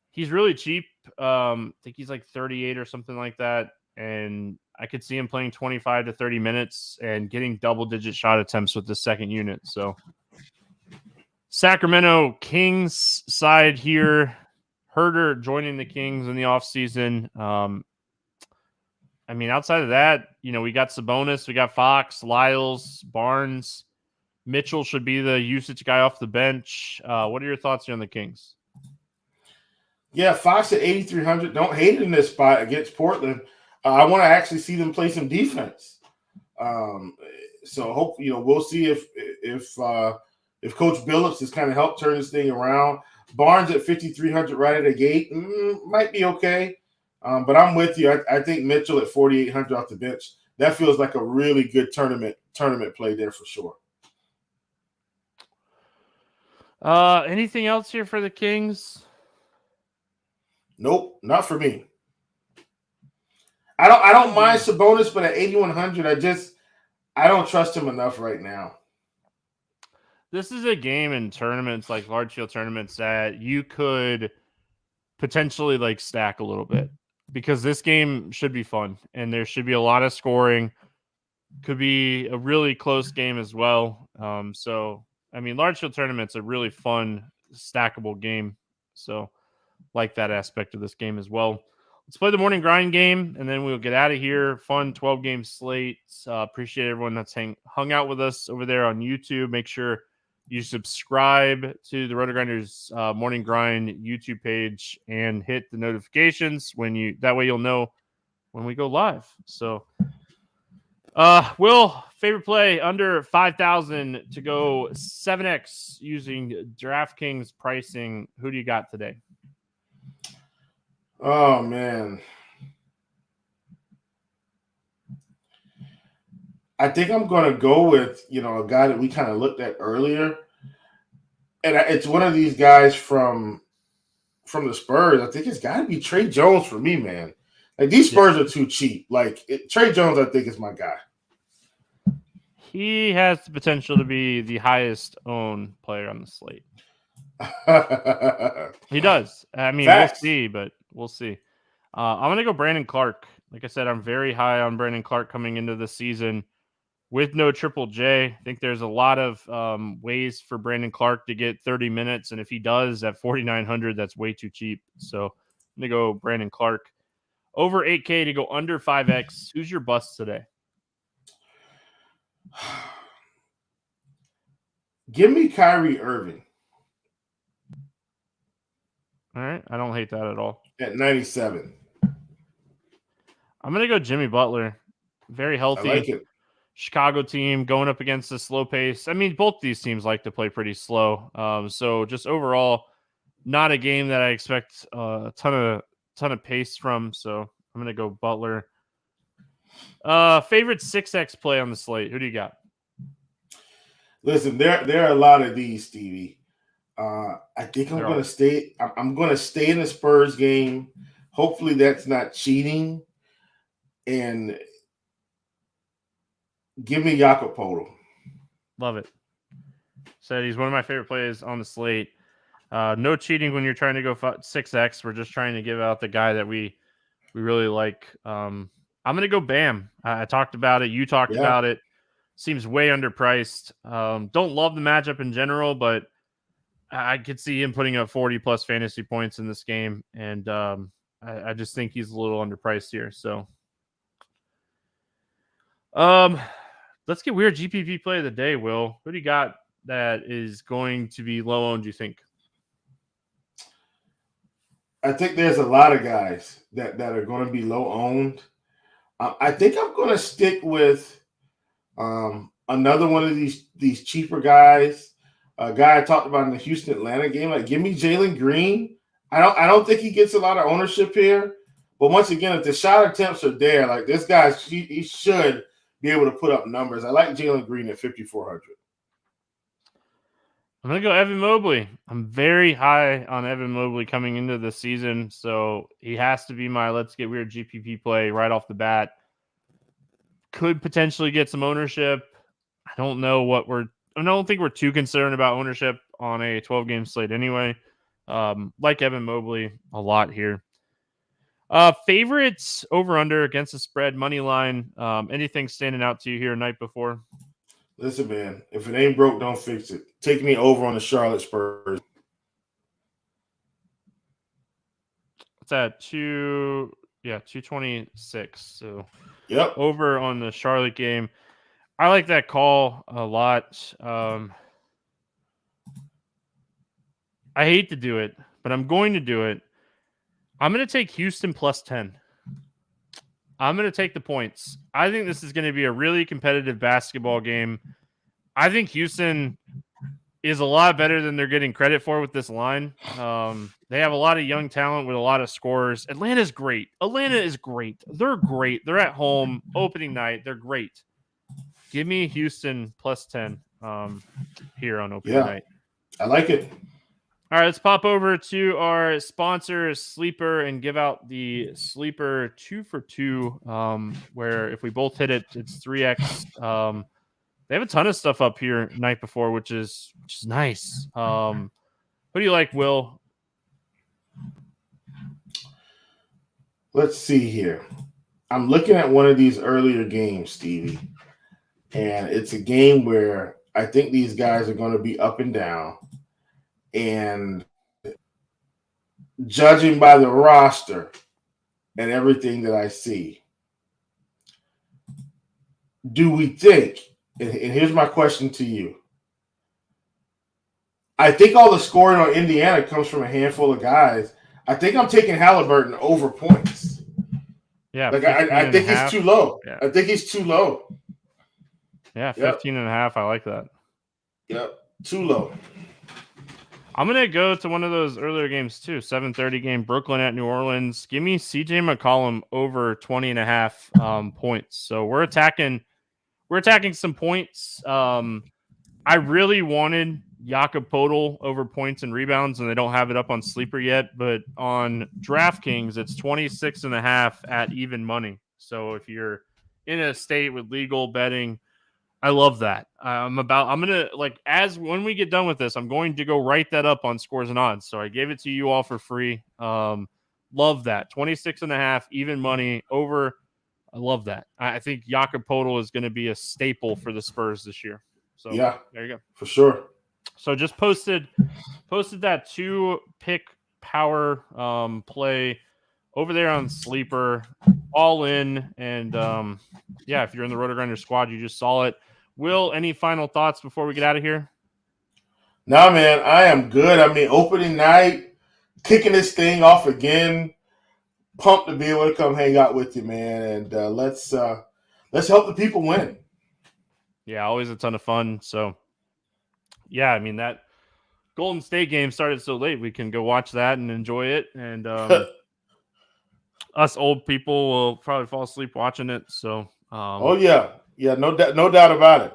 he's really cheap. I think he's like 38 or something like that. And I could see him playing 25 to 30 minutes and getting double-digit shot attempts with the second unit. So Sacramento Kings side here. Herder joining the Kings in the offseason. Outside of that, we got Sabonis, we got Fox, Lyles, Barnes. Mitchell should be the usage guy off the bench. What are your thoughts here on the Kings? Yeah, Fox at 8,300. Don't hate it in this spot against Portland. I want to actually see them play some defense. So hope we'll see if Coach Billups has kind of helped turn this thing around. Barnes at 5,300 right at the gate might be okay, but I'm with you. I think Mitchell at 4,800 off the bench. That feels like a really good tournament play there for sure. Anything else here for the Kings? Nope, not for me. I don't mind Sabonis, but at 8,100, I don't trust him enough right now. This is a game in tournaments, like large field tournaments, that you could potentially like stack a little bit because this game should be fun and there should be a lot of scoring. Could be a really close game as well. So I mean, large field tournament's a really fun, stackable game. So, like that aspect of this game as well. Let's play the morning grind game, and then we'll get out of here. Fun 12-game slate. Appreciate everyone that's hung out with us over there on YouTube. Make sure you subscribe to the RotoGrinders Morning Grind YouTube page and hit the notifications that way you'll know when we go live. So, Will, favorite play under 5,000 to go 7x using DraftKings pricing. Who do you got today? Oh, man. I think I'm going to go with, a guy that we kind of looked at earlier. And it's one of these guys from the Spurs. I think it's got to be Trey Jones for me, man. Like, these Spurs are too cheap. Like, Trey Jones, I think, is my guy. He has the potential to be the highest owned player on the slate. He does. I mean, Facts. We'll see, but we'll see. I'm going to go Brandon Clark. Like I said, I'm very high on Brandon Clark coming into the season with no Triple J. I think there's a lot of ways for Brandon Clark to get 30 minutes. And if he does at 4,900, that's way too cheap. So I'm going to go Brandon Clark. Over 8K to go under 5X. Who's your bust today? Give me Kyrie Irving. All right. I don't hate that at all. At 97. I'm going to go Jimmy Butler. Very healthy. I like it. Chicago team going up against a slow pace. I mean, both these teams like to play pretty slow. So just overall, not a game that I expect a ton of pace from. So I'm going to go Butler. Favorite 6X play on the slate. Who do you got? Listen, there are a lot of these, Stevie. I think I'm going to stay. I'm going to stay in the Spurs game. Hopefully, that's not cheating. And give me Jakob Poeltl. Love it. Said he's one of my favorite plays on the slate. No cheating when you're trying to go 6X. We're just trying to give out the guy that we really like. I'm going to go Bam. I talked about it. You talked about it. Seems way underpriced. Don't love the matchup in general, but I could see him putting up 40-plus fantasy points in this game. And I just think he's a little underpriced here. So let's get weird GPP play of the day, Will. Who do you got that is going to be low owned, do you think? I think there's a lot of guys that are going to be low owned. I think I'm going to stick with another one of these cheaper guys. A guy I talked about in the Houston Atlanta game. Like, give me Jalen Green. I don't think he gets a lot of ownership here. But once again, if the shot attempts are there, like this guy, he should be able to put up numbers. I like Jalen Green at 5,400. I'm going to go Evan Mobley. I'm very high on Evan Mobley coming into the season, so he has to be my let's get weird GPP play right off the bat. Could potentially get some ownership. I don't think we're too concerned about ownership on a 12-game slate anyway. Like Evan Mobley a lot here. Favorites over under against the spread, money line. Anything standing out to you here night before? Listen, man, if it ain't broke, don't fix it. Take me over on the Charlotte Spurs. What's that? 226. So yep, over on the Charlotte game. I like that call a lot. I hate to do it, but I'm going to do it. I'm going to take Houston plus 10. I'm going to take the points. I think this is going to be a really competitive basketball game. I think Houston is a lot better than they're getting credit for with this line. They have a lot of young talent with a lot of scorers. Atlanta is great. They're great. They're at home, opening night. They're great. Give me Houston plus 10 here on opening night. I like it. All right, let's pop over to our sponsor, Sleeper, and give out the Sleeper 2 for 2, where if we both hit it, it's 3X. They have a ton of stuff up here night before, which is nice. Who do you like, Will? Let's see here. I'm looking at one of these earlier games, Stevie, and it's a game where I think these guys are going to be up and down. And judging by the roster and everything that I see, do we think, and here's my question to you, I think all the scoring on Indiana comes from a handful of guys. I think I'm taking Halliburton over points. Yeah, like I think he's too low. Yeah. I think he's too low. Yeah, 15 and a half. I like that. Yep, too low. I'm going to go to one of those earlier games too. 7:30 game, Brooklyn at New Orleans. Give me CJ McCollum over 20 and a half points. So we're attacking some points. I really wanted Jakob Poeltl over points and rebounds, and they don't have it up on Sleeper yet. But on DraftKings, it's 26 and a half at even money. So if you're in a state with legal betting, I love that. When we get done with this, I'm going to go write that up on Scores and Odds. So I gave it to you all for free. Love that. 26 and a half, even money over. I love that. I think Jakob Poeltl is going to be a staple for the Spurs this year. So yeah, there you go. For sure. So just posted that 2-pick power play over there on Sleeper, all in. And if you're in the RotoGrinders squad, you just saw it. Will, any final thoughts before we get out of here? No, man, I am good. I mean, opening night, kicking this thing off again. Pumped to be able to come hang out with you, man. And let's help the people win. Yeah, always a ton of fun. So, yeah, I mean, that Golden State game started so late. We can go watch that and enjoy it. And us old people will probably fall asleep watching it. So, oh, yeah. Yeah, no doubt about it.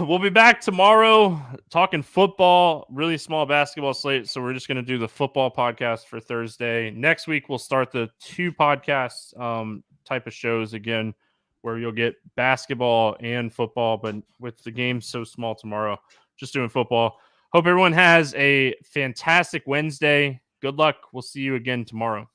We'll be back tomorrow talking football, really small basketball slate. So we're just going to do the football podcast for Thursday. Next week, we'll start the 2 podcasts type of shows again, where you'll get basketball and football. But with the game so small tomorrow, just doing football. Hope everyone has a fantastic Wednesday. Good luck. We'll see you again tomorrow.